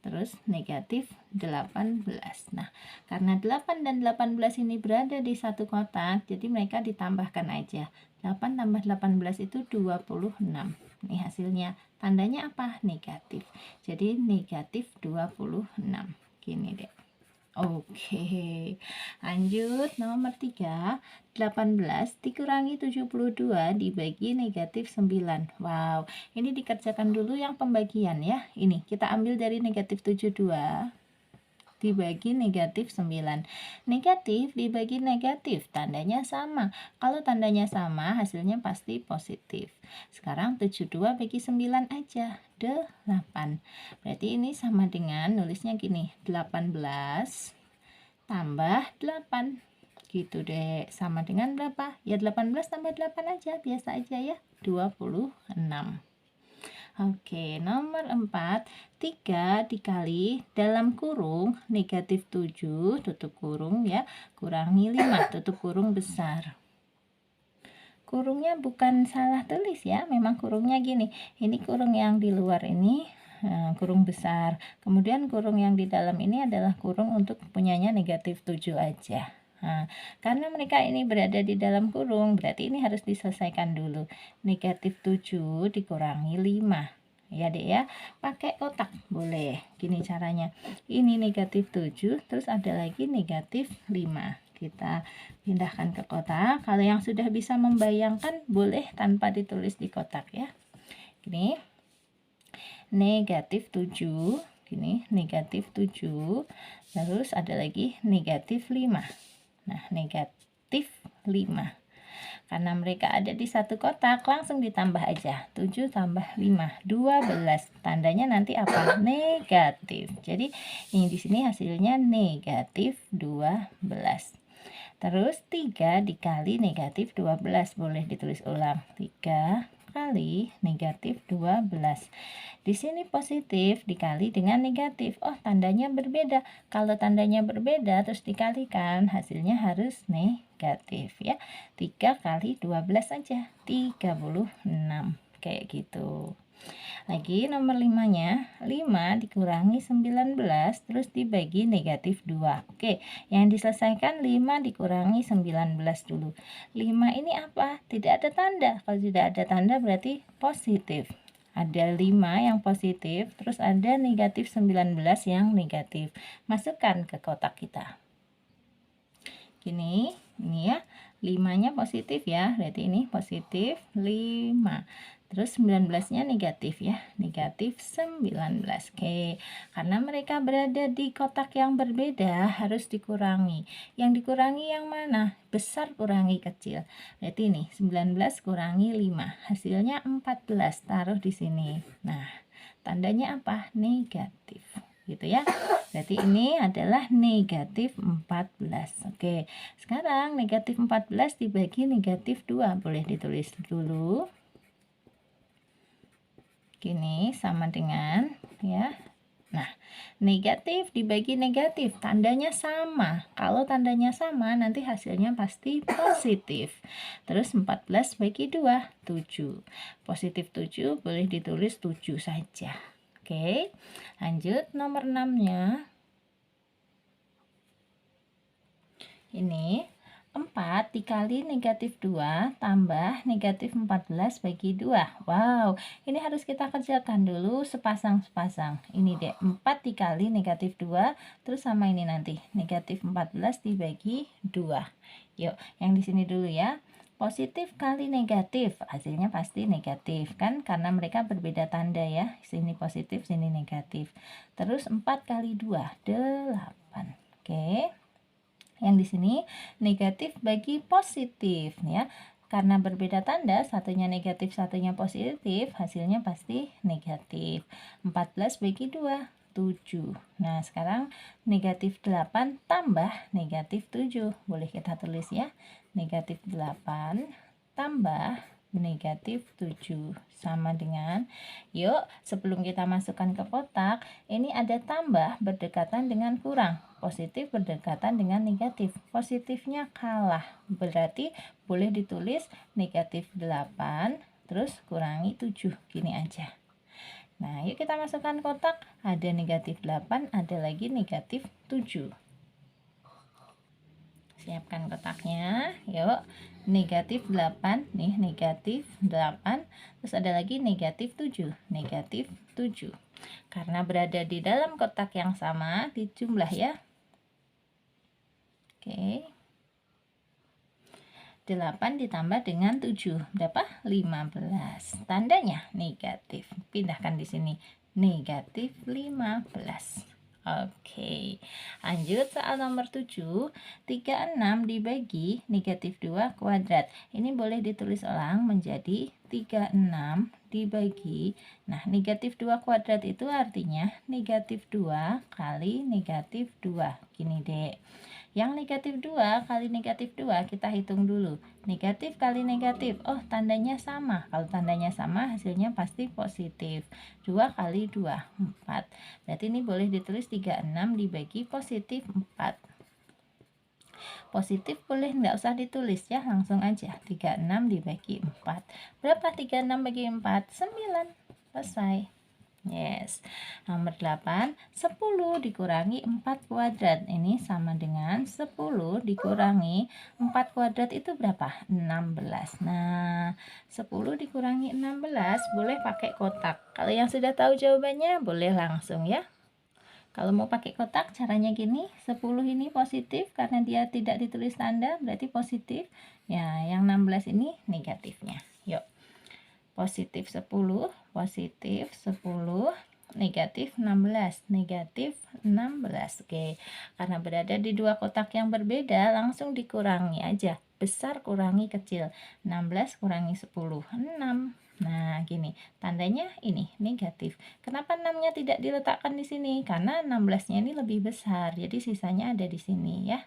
terus negatif 18. Nah, karena 8 dan 18 ini berada di satu kotak, jadi mereka ditambahkan aja. 8 tambah 18 itu 26. Ini hasilnya. Tandanya apa? Negatif. Jadi negatif 26. Gini deh. Oke, lanjut nomor 3, 18 dikurangi 72 dibagi negatif 9. Wow, ini dikerjakan dulu yang pembagian ya. Ini kita ambil dari negatif 72 dibagi negatif 9. Negatif dibagi negatif, tandanya sama. Kalau tandanya sama, hasilnya pasti positif. Sekarang 72 bagi 9 aja, 8. Berarti ini sama dengan nulisnya gini, 18 tambah 8. Gitu deh, sama dengan berapa? Ya 18 tambah 8 aja, biasa aja ya, 26. Oke, nomor 4, 3 dikali dalam kurung negatif 7, tutup kurung ya, kurangi 5, tutup kurung besar. Kurungnya bukan salah tulis ya, memang kurungnya gini. Ini kurung yang di luar ini kurung besar. Kemudian kurung yang di dalam ini adalah kurung untuk punyanya negatif 7 aja. Nah, karena mereka ini berada di dalam kurung, berarti ini harus diselesaikan dulu. Negatif 7 dikurangi 5. Ya dek ya, pakai kotak boleh. Gini caranya. Ini negatif 7, terus ada lagi negatif 5. Kita pindahkan ke kotak. Kalau yang sudah bisa membayangkan boleh tanpa ditulis di kotak ya. Gini. Negatif 7. Gini, negatif 7. Terus ada lagi negatif 5. Nah, negatif 5. Karena mereka ada di satu kotak, langsung ditambah aja. 7 tambah 5, 12. Tandanya nanti apa? Negatif. Jadi, ini di sini hasilnya negatif 12. Terus 3 dikali negatif 12. Boleh ditulis ulang. 3 kali negatif 12. Di sini positif dikali dengan negatif. Oh, tandanya berbeda. Kalau tandanya berbeda terus dikalikan, hasilnya harus negatif ya. 3 kali 12 saja, 36. Kayak gitu. Lagi nomor 5-nya, 5 dikurangi 19 terus dibagi negatif 2. Oke, yang diselesaikan 5 dikurangi 19 dulu. 5 ini apa? Tidak ada tanda. Kalau tidak ada tanda berarti positif. Ada 5 yang positif, terus ada negatif 19 yang negatif. Masukkan ke kotak kita. Gini, ini ya. 5-nya positif ya, berarti ini positif 5. Terus 19-nya negatif ya, negatif 19. Oke, karena mereka berada di kotak yang berbeda harus dikurangi. Yang dikurangi yang mana? Besar kurangi kecil. Berarti ini 19 kurangi 5, hasilnya 14. Taruh di sini. Nah, tandanya apa? Negatif. Gitu ya. Berarti ini adalah negatif 14. Oke, sekarang negatif 14 dibagi negatif 2. Boleh ditulis dulu. Gini, sama dengan ya. Nah, negatif dibagi negatif, tandanya sama. Kalau tandanya sama, nanti hasilnya pasti positif. Terus 14 bagi 2, 7. Positif 7 boleh ditulis 7 saja. Oke, lanjut nomor 6-nya. Ini 4 dikali negatif 2 tambah negatif 14 bagi 2. Wow, ini harus kita kerjakan dulu sepasang-sepasang. Ini deh, 4 dikali negatif 2, terus sama ini nanti, negatif 14 dibagi 2. Yuk, yang di sini dulu ya. Positif kali negatif, hasilnya pasti negatif kan, karena mereka berbeda tanda ya. Sini positif, sini negatif. Terus 4 kali 2, 8. Oke. Yang di sini negatif bagi positif ya. Karena berbeda tanda, satunya negatif, satunya positif, hasilnya pasti negatif. 14 bagi 2, 7. Nah, sekarang negatif 8 tambah negatif 7. Boleh kita tulis ya. Negatif 8 tambah negatif 7 sama dengan, yuk sebelum kita masukkan ke kotak, ini ada tambah berdekatan dengan kurang, positif berdekatan dengan negatif, positifnya kalah, berarti boleh ditulis negatif 8 terus kurangi 7, gini aja. Nah, yuk kita masukkan kotak. Ada negatif 8, ada lagi negatif 7. Siapkan kotaknya. Yuk. Negatif 8, nih negatif 8. Terus ada lagi negatif 7. Negatif 7. Karena berada di dalam kotak yang sama, dijumlah ya. Oke. 8 ditambah dengan 7 berapa? 15. Tandanya negatif. Pindahkan di sini. Negatif 15. Oke, lanjut soal nomor 7. 36 dibagi negatif 2 kuadrat. Ini boleh ditulis ulang menjadi 36 dibagi. Nah, negatif 2 kuadrat itu artinya negatif 2 kali negatif 2. Gini, Dek. Yang negatif 2 kali negatif 2 kita hitung dulu. Negatif kali negatif, oh tandanya sama. Kalau tandanya sama hasilnya pasti positif. 2 kali 2, 4. Berarti ini boleh ditulis 36 dibagi positif 4. Positif boleh nggak usah ditulis ya, langsung aja. 36 dibagi 4. Berapa 36 bagi 4? 9. Selesai. Yes. Nomor 8, 10 dikurangi 4 kuadrat. Ini sama dengan 10 dikurangi 4 kuadrat itu berapa? 16. Nah, 10 dikurangi 16 boleh pakai kotak. Kalau yang sudah tahu jawabannya boleh langsung ya. Kalau mau pakai kotak caranya gini, 10 ini positif karena dia tidak ditulis tanda berarti positif. Ya, yang 16 ini negatifnya. Yuk. Positif 10, positif 10, negatif 16, negatif 16. Oke, karena berada di dua kotak yang berbeda, langsung dikurangi aja. Besar kurangi kecil. 16 kurangi 10, 6. Nah, gini, tandanya ini negatif. Kenapa 6-nya tidak diletakkan di sini? Karena 16-nya ini lebih besar. Jadi sisanya ada di sini ya.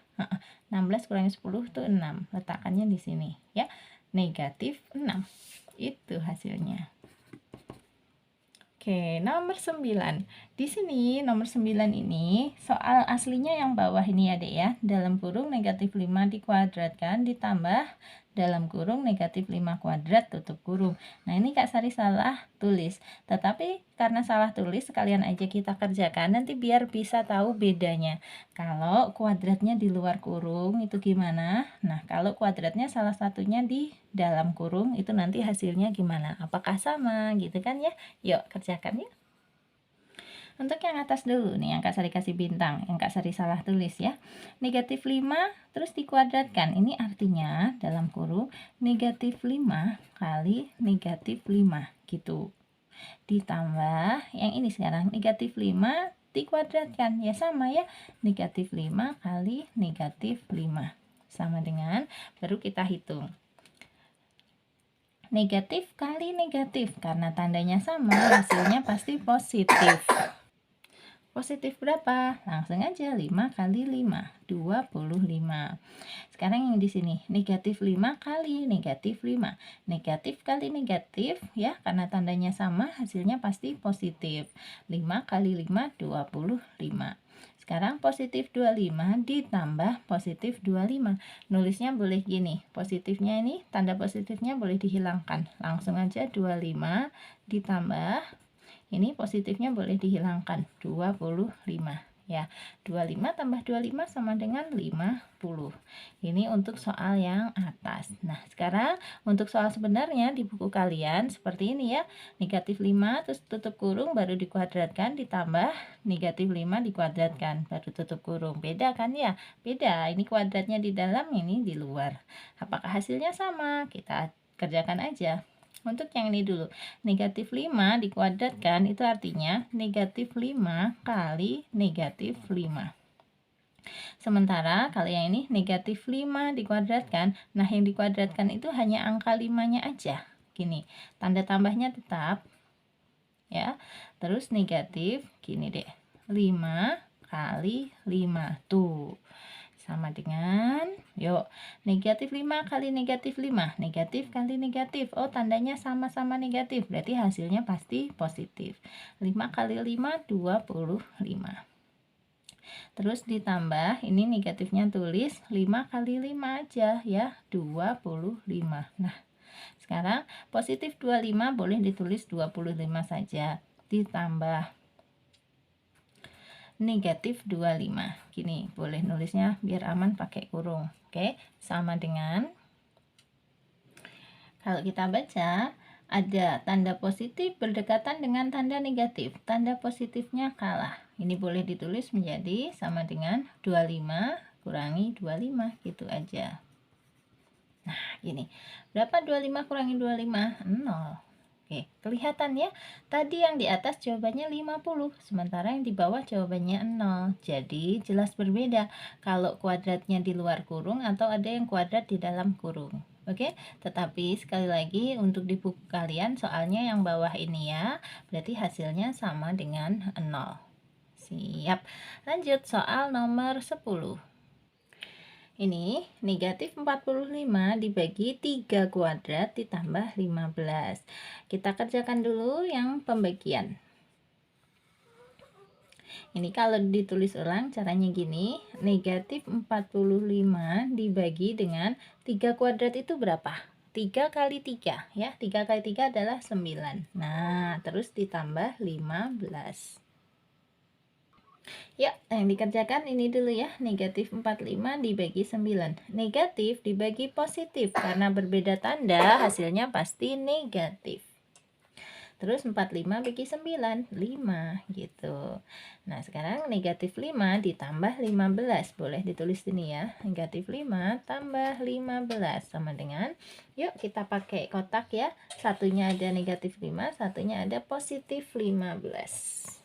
16 kurangi 10 itu 6. Letakkannya di sini ya. Negatif 6. Itu hasilnya. Oke, nomor 9. Di sini nomor 9 ini soal aslinya yang bawah ini ya, Dek ya. Dalam kurung negatif 5 dikuadratkan ditambah dalam kurung negatif 5 kuadrat tutup kurung. Nah, ini Kak Sari salah tulis. Tetapi karena salah tulis sekalian aja kita kerjakan nanti biar bisa tahu bedanya. Kalau kuadratnya di luar kurung itu gimana? Nah, kalau kuadratnya salah satunya di dalam kurung itu nanti hasilnya gimana? Apakah sama gitu kan ya? Yuk kerjakan yuk. Untuk yang atas dulu nih, yang Kak Sari kasih bintang, yang Kak Sari salah tulis ya. Negatif 5 terus dikuadratkan. Ini artinya dalam kurung negatif 5 kali negatif 5 gitu. Ditambah yang ini sekarang negatif 5 dikuadratkan. Ya sama ya, negatif 5 kali negatif 5. Sama dengan, baru kita hitung. Negatif kali negatif, karena tandanya sama, hasilnya pasti positif. Positif berapa? Langsung aja 5 kali 5, 25. Sekarang yang di sini negatif 5 kali negatif 5. Negatif kali negatif ya, karena tandanya sama hasilnya pasti positif. 5 kali 5 25. Sekarang positif 25 ditambah positif 25. Nulisnya boleh gini, positifnya ini tanda positifnya boleh dihilangkan. Langsung aja 25 ditambah ini positifnya boleh dihilangkan 25 ya. 25 tambah 25 sama dengan 50. Ini untuk soal yang atas. Nah, sekarang untuk soal sebenarnya di buku kalian seperti ini ya. Negatif 5 terus tutup kurung baru dikuadratkan ditambah negatif 5 dikuadratkan baru tutup kurung. Beda kan ya? Beda. Ini kuadratnya di dalam, ini di luar. Apakah hasilnya sama? Kita kerjakan aja. Untuk yang ini dulu, negatif 5 dikuadratkan itu artinya negatif 5 kali negatif 5. Sementara kalau yang ini negatif 5 dikuadratkan, nah yang dikuadratkan itu hanya angka 5-nya aja. Gini, tanda tambahnya tetap ya. Terus negatif, gini deh, 5 kali 5 tuh. Sama dengan, yuk, negatif 5 kali negatif 5. Negatif kali negatif. Oh, tandanya sama-sama negatif. Berarti hasilnya pasti positif. 5 kali 5, 25. Terus ditambah, ini negatifnya tulis 5 kali 5 aja ya, 25. Nah, sekarang positif 25 boleh ditulis 25 saja. ditambah negatif 25. Gini, boleh nulisnya biar aman pakai kurung. Oke, sama dengan, kalau kita baca, ada tanda positif berdekatan dengan tanda negatif. Tanda positifnya kalah. Ini boleh ditulis menjadi sama dengan 25 kurangi 25, gitu aja. Nah, gini. Berapa 25 kurangi 25? 0. Oke, kelihatan ya. Tadi yang di atas jawabannya 50, sementara yang di bawah jawabannya 0. Jadi, jelas berbeda kalau kuadratnya di luar kurung atau ada yang kuadrat di dalam kurung. Oke, tetapi sekali lagi untuk di buku kalian soalnya yang bawah ini ya, berarti hasilnya sama dengan 0. Siap. Lanjut soal nomor 10. Ini negatif 45 dibagi 3 kuadrat ditambah 15. Kita kerjakan dulu yang pembagian. Ini kalau ditulis ulang caranya gini, negatif 45 dibagi dengan 3 kuadrat itu berapa? 3 kali 3 ya, 3 kali 3 adalah 9. Nah, terus ditambah 15. Ya, yang dikerjakan ini dulu ya, negatif 45 dibagi 9. Negatif dibagi positif, karena berbeda tanda hasilnya pasti negatif. Terus 45 bagi 9, 5 gitu. Nah, sekarang negatif 5 ditambah 15. Boleh ditulis sini ya, negatif 5 tambah 15 sama dengan, yuk kita pakai kotak ya. Satunya ada negatif 5, satunya ada positif 15.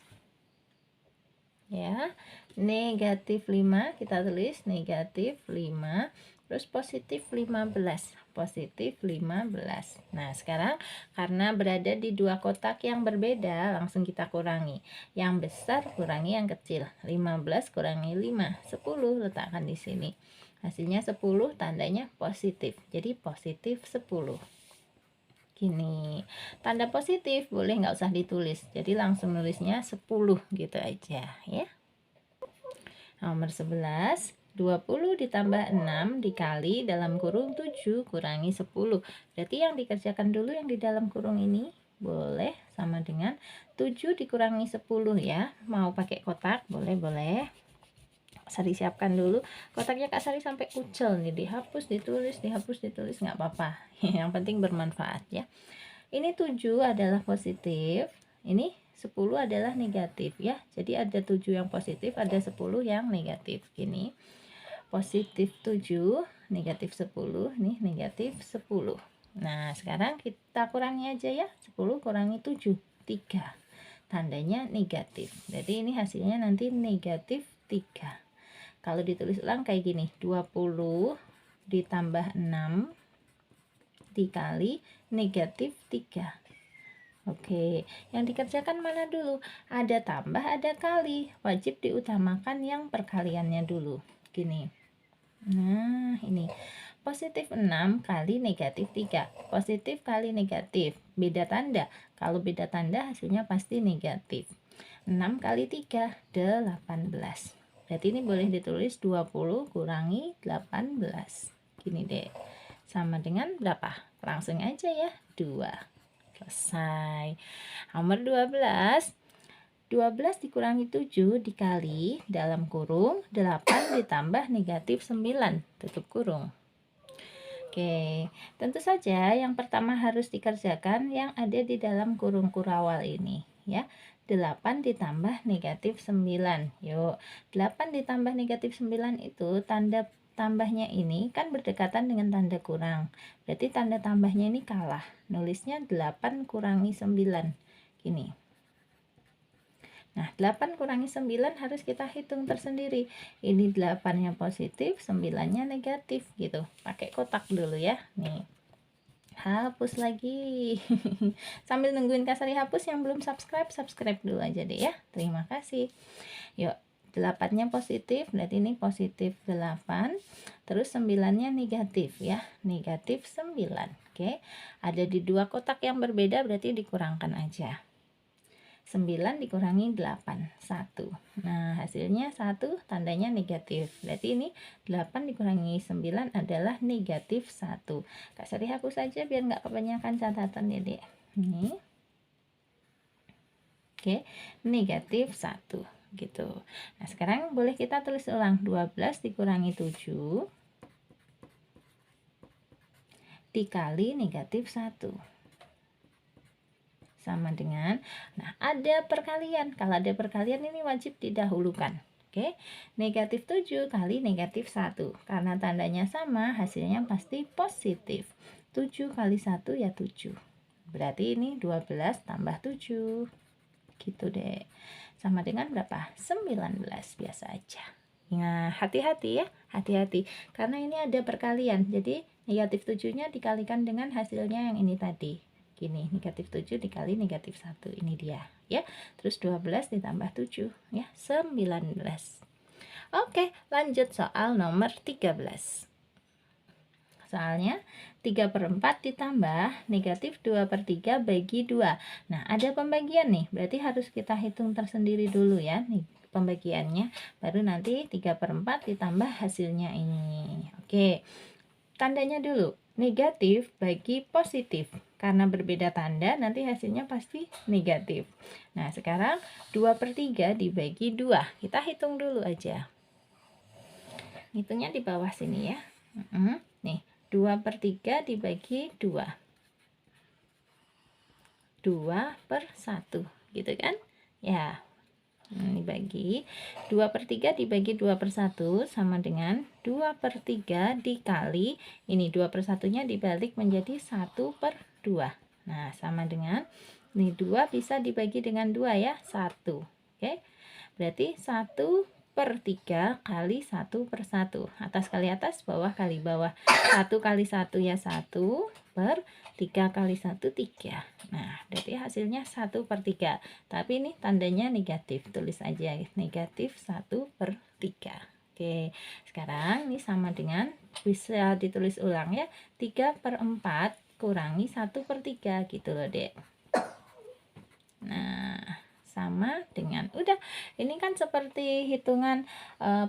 Ya, negatif 5 kita tulis negatif 5, terus positif 15, positif 15. Nah, sekarang karena berada di dua kotak yang berbeda, langsung kita kurangi. Yang besar kurangi yang kecil. 15 kurangi 5, 10 letakkan di sini. Hasilnya 10, tandanya positif. Jadi positif 10. Gini, tanda positif boleh nggak usah ditulis, jadi langsung nulisnya 10 gitu aja ya. Nomor 11, 20 ditambah 6 dikali dalam kurung 7 kurangi 10. Berarti yang dikerjakan dulu yang di dalam kurung ini boleh sama dengan 7 dikurangi 10 ya. Mau pakai kotak boleh. Sari siapkan dulu kotaknya Kak Sari sampai kucel nih, dihapus ditulis nggak apa-apa. Yang penting bermanfaat ya. Ini 7 adalah positif, ini 10 adalah negatif ya. Jadi ada 7 yang positif, ada 10 yang negatif. Gini, positif 7, negatif 10, nih negatif 10. Nah, sekarang kita kurangi aja ya. 10 kurangi 7, 3. Tandanya negatif. Jadi ini hasilnya nanti negatif 3. Kalau ditulis ulang kayak gini, 20 ditambah 6 dikali negatif 3. Oke, yang dikerjakan mana dulu? Ada tambah, ada kali. Wajib diutamakan yang perkaliannya dulu. Gini. Nah, ini. Positif 6 kali negatif 3. Positif kali negatif. Beda tanda. Kalau beda tanda hasilnya pasti negatif. 6 kali 3, 18. Berarti ini boleh ditulis 20 kurangi 18. Gini deh. Sama dengan berapa? Langsung aja ya, 2. Selesai. Nomor 12. 12 dikurangi 7 dikali dalam kurung 8 ditambah negatif 9. Tutup kurung. Oke, tentu saja yang pertama harus dikerjakan yang ada di dalam kurung kurawal ini ya. 8 ditambah negatif 9. Yuk, 8 ditambah negatif 9 itu tanda tambahnya ini kan berdekatan dengan tanda kurang. Berarti tanda tambahnya ini kalah. Nulisnya 8 kurangi 9. Gini. Nah, 8 kurangi 9 harus kita hitung tersendiri. Ini 8-nya positif, 9-nya negatif gitu. Pakai kotak dulu ya. Nih. Hapus lagi. Sambil nungguin Kak Sari hapus, yang belum subscribe dulu aja deh ya. Terima kasih. Yuk, 8-nya positif, berarti ini positif 8. Terus 9-nya negatif ya. Negatif 9. Oke. Ada di dua kotak yang berbeda, berarti dikurangkan aja. 9 dikurangi 8, 1. Nah, hasilnya 1, tandanya negatif. Berarti ini 8 dikurangi 9 adalah negatif 1. Kak Sari hapus saja biar nggak kebanyakan catatan ya, Dek. Ini. Oke, negatif 1 gitu. Nah, sekarang boleh kita tulis ulang 12 dikurangi 7 dikali negatif 1 sama dengan, nah ada perkalian. Kalau ada perkalian ini wajib didahulukan. Oke, negatif 7 kali negatif 1. Karena tandanya sama, hasilnya pasti positif. 7 kali 1 ya 7. Berarti ini 12 tambah 7. Gitu deh. Sama dengan berapa? 19, biasa aja. Nah, hati-hati ya, hati-hati. Karena ini ada perkalian. Jadi, negatif 7-nya dikalikan dengan hasilnya yang ini tadi. Gini, negatif 7 dikali negatif 1. Ini dia, ya. Terus 12 ditambah 7, ya, 19. Oke, lanjut soal nomor 13. Soalnya 3/4 ditambah negatif 2/3 bagi 2. Nah, ada pembagian nih, berarti harus kita hitung tersendiri dulu ya nih pembagiannya, baru nanti 3/4 ditambah hasilnya ini. Oke, tandanya dulu, negatif bagi positif. Karena berbeda tanda, nanti hasilnya pasti negatif. Nah, sekarang 2/3 dibagi 2. Kita hitung dulu aja. Hitungnya di bawah sini ya. Nih, 2/3 dibagi 2. 2/1 gitu kan ya. Ini bagi 2/3 dibagi 2/1 sama dengan 2/3 dikali ini 2/1-nya dibalik menjadi 1/2. Nah, sama dengan ini 2 bisa dibagi dengan 2 ya, 1. Oke, berarti 1/3 kali 1/1. Atas kali atas, bawah kali bawah. 1 kali 1 ya 1, per 3 kali 1 3. Nah, berarti hasilnya 1/3. Tapi ini tandanya negatif. Tulis aja negatif 1/3. Oke, sekarang ini sama dengan, bisa ditulis ulang ya, 3/4 kurangi 1/3 gitu loh, Dek. Nah, sama dengan, udah, ini kan seperti hitungan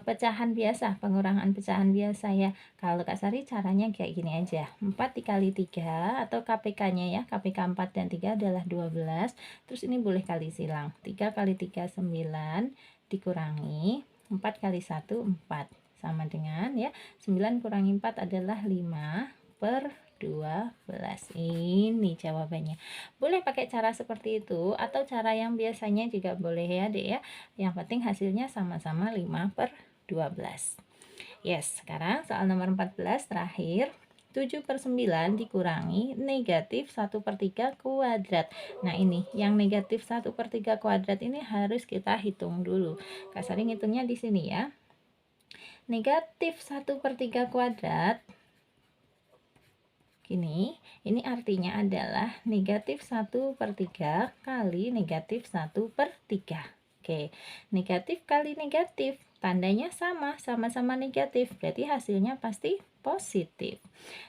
pecahan biasa, pengurangan pecahan biasa ya. Kalau Kak Sari caranya kayak gini aja, 4 dikali 3 atau KPK-nya ya, KPK 4 dan 3 adalah 12. Terus ini boleh kali silang, 3 kali 3 9 dikurangi 4 kali 1 4 sama dengan ya, 9 kurangi 4 adalah 5/12. Ini jawabannya. Boleh pakai cara seperti itu atau cara yang biasanya juga boleh ya, Dek ya. Yang penting hasilnya sama-sama 5/12. Yes, sekarang soal nomor 14 terakhir. 7/9 dikurangi negatif 1/3 kuadrat. Nah, ini yang negatif 1/3 kuadrat ini harus kita hitung dulu. Kak Sari ngitungnya di sini ya. Negatif 1/3 kuadrat ini artinya adalah negatif 1/3 kali negatif 1/3. Oke, negatif kali negatif, tandanya sama-sama negatif, berarti hasilnya pasti positif.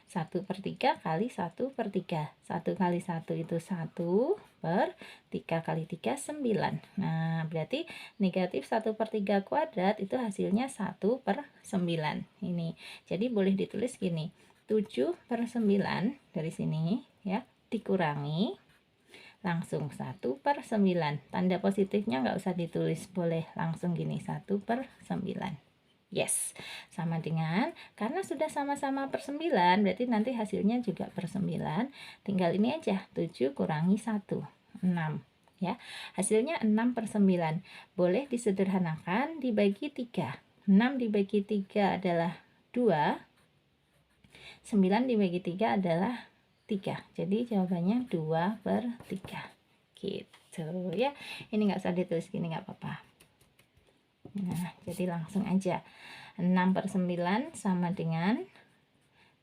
1/3 kali 1/3. 1 kali 1 itu 1, per 3 kali 3 9. Nah, berarti negatif 1/3 kuadrat itu hasilnya 1/9. Ini, jadi boleh ditulis gini, 7/9 dari sini ya, dikurangi langsung 1/9. Tanda positifnya nggak usah ditulis, boleh langsung gini, 1/9. Yes, sama dengan, karena sudah sama-sama per 9, berarti nanti hasilnya juga per 9. Tinggal ini aja, 7 kurangi 1, 6 ya. Hasilnya 6/9. Boleh disederhanakan dibagi 3. 6 dibagi 3 adalah 2. 9 dibagi 3 adalah 3. Jadi jawabannya 2/3. Gitu ya. Ini nggak usah ditulis gini, nggak apa-apa. Nah, jadi langsung aja. 6/9 sama dengan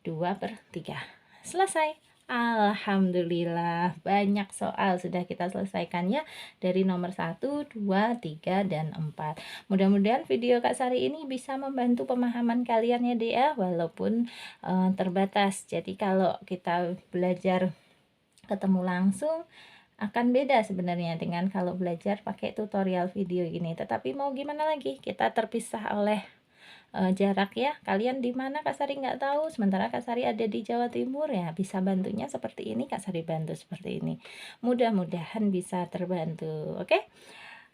2/3. Selesai. Alhamdulillah, banyak soal sudah kita selesaikan ya, dari nomor 1, 2, 3, dan 4. Mudah-mudahan video Kak Sari ini bisa membantu pemahaman kalian ya, Dek ya, walaupun terbatas. Jadi kalau kita belajar ketemu langsung akan beda sebenarnya dengan kalau belajar pakai tutorial video gini. Tetapi mau gimana lagi, kita terpisah oleh jarak ya. Kalian di mana Kak Sari nggak tahu, sementara Kak Sari ada di Jawa Timur ya, bisa bantunya seperti ini, Kak Sari bantu seperti ini. Mudah-mudahan bisa terbantu. Oke?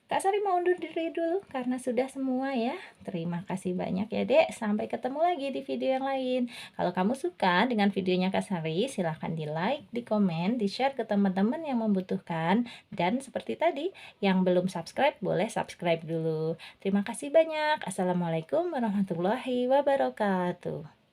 Kak Sari mau undur diri dulu karena sudah semua ya. Terima kasih banyak ya Dek. Sampai ketemu lagi di video yang lain. Kalau kamu suka dengan videonya Kak Sari, silahkan di like, di komen, di share ke teman-teman yang membutuhkan. Dan seperti tadi, yang belum subscribe boleh subscribe dulu. Terima kasih banyak. Assalamualaikum warahmatullahi wabarakatuh.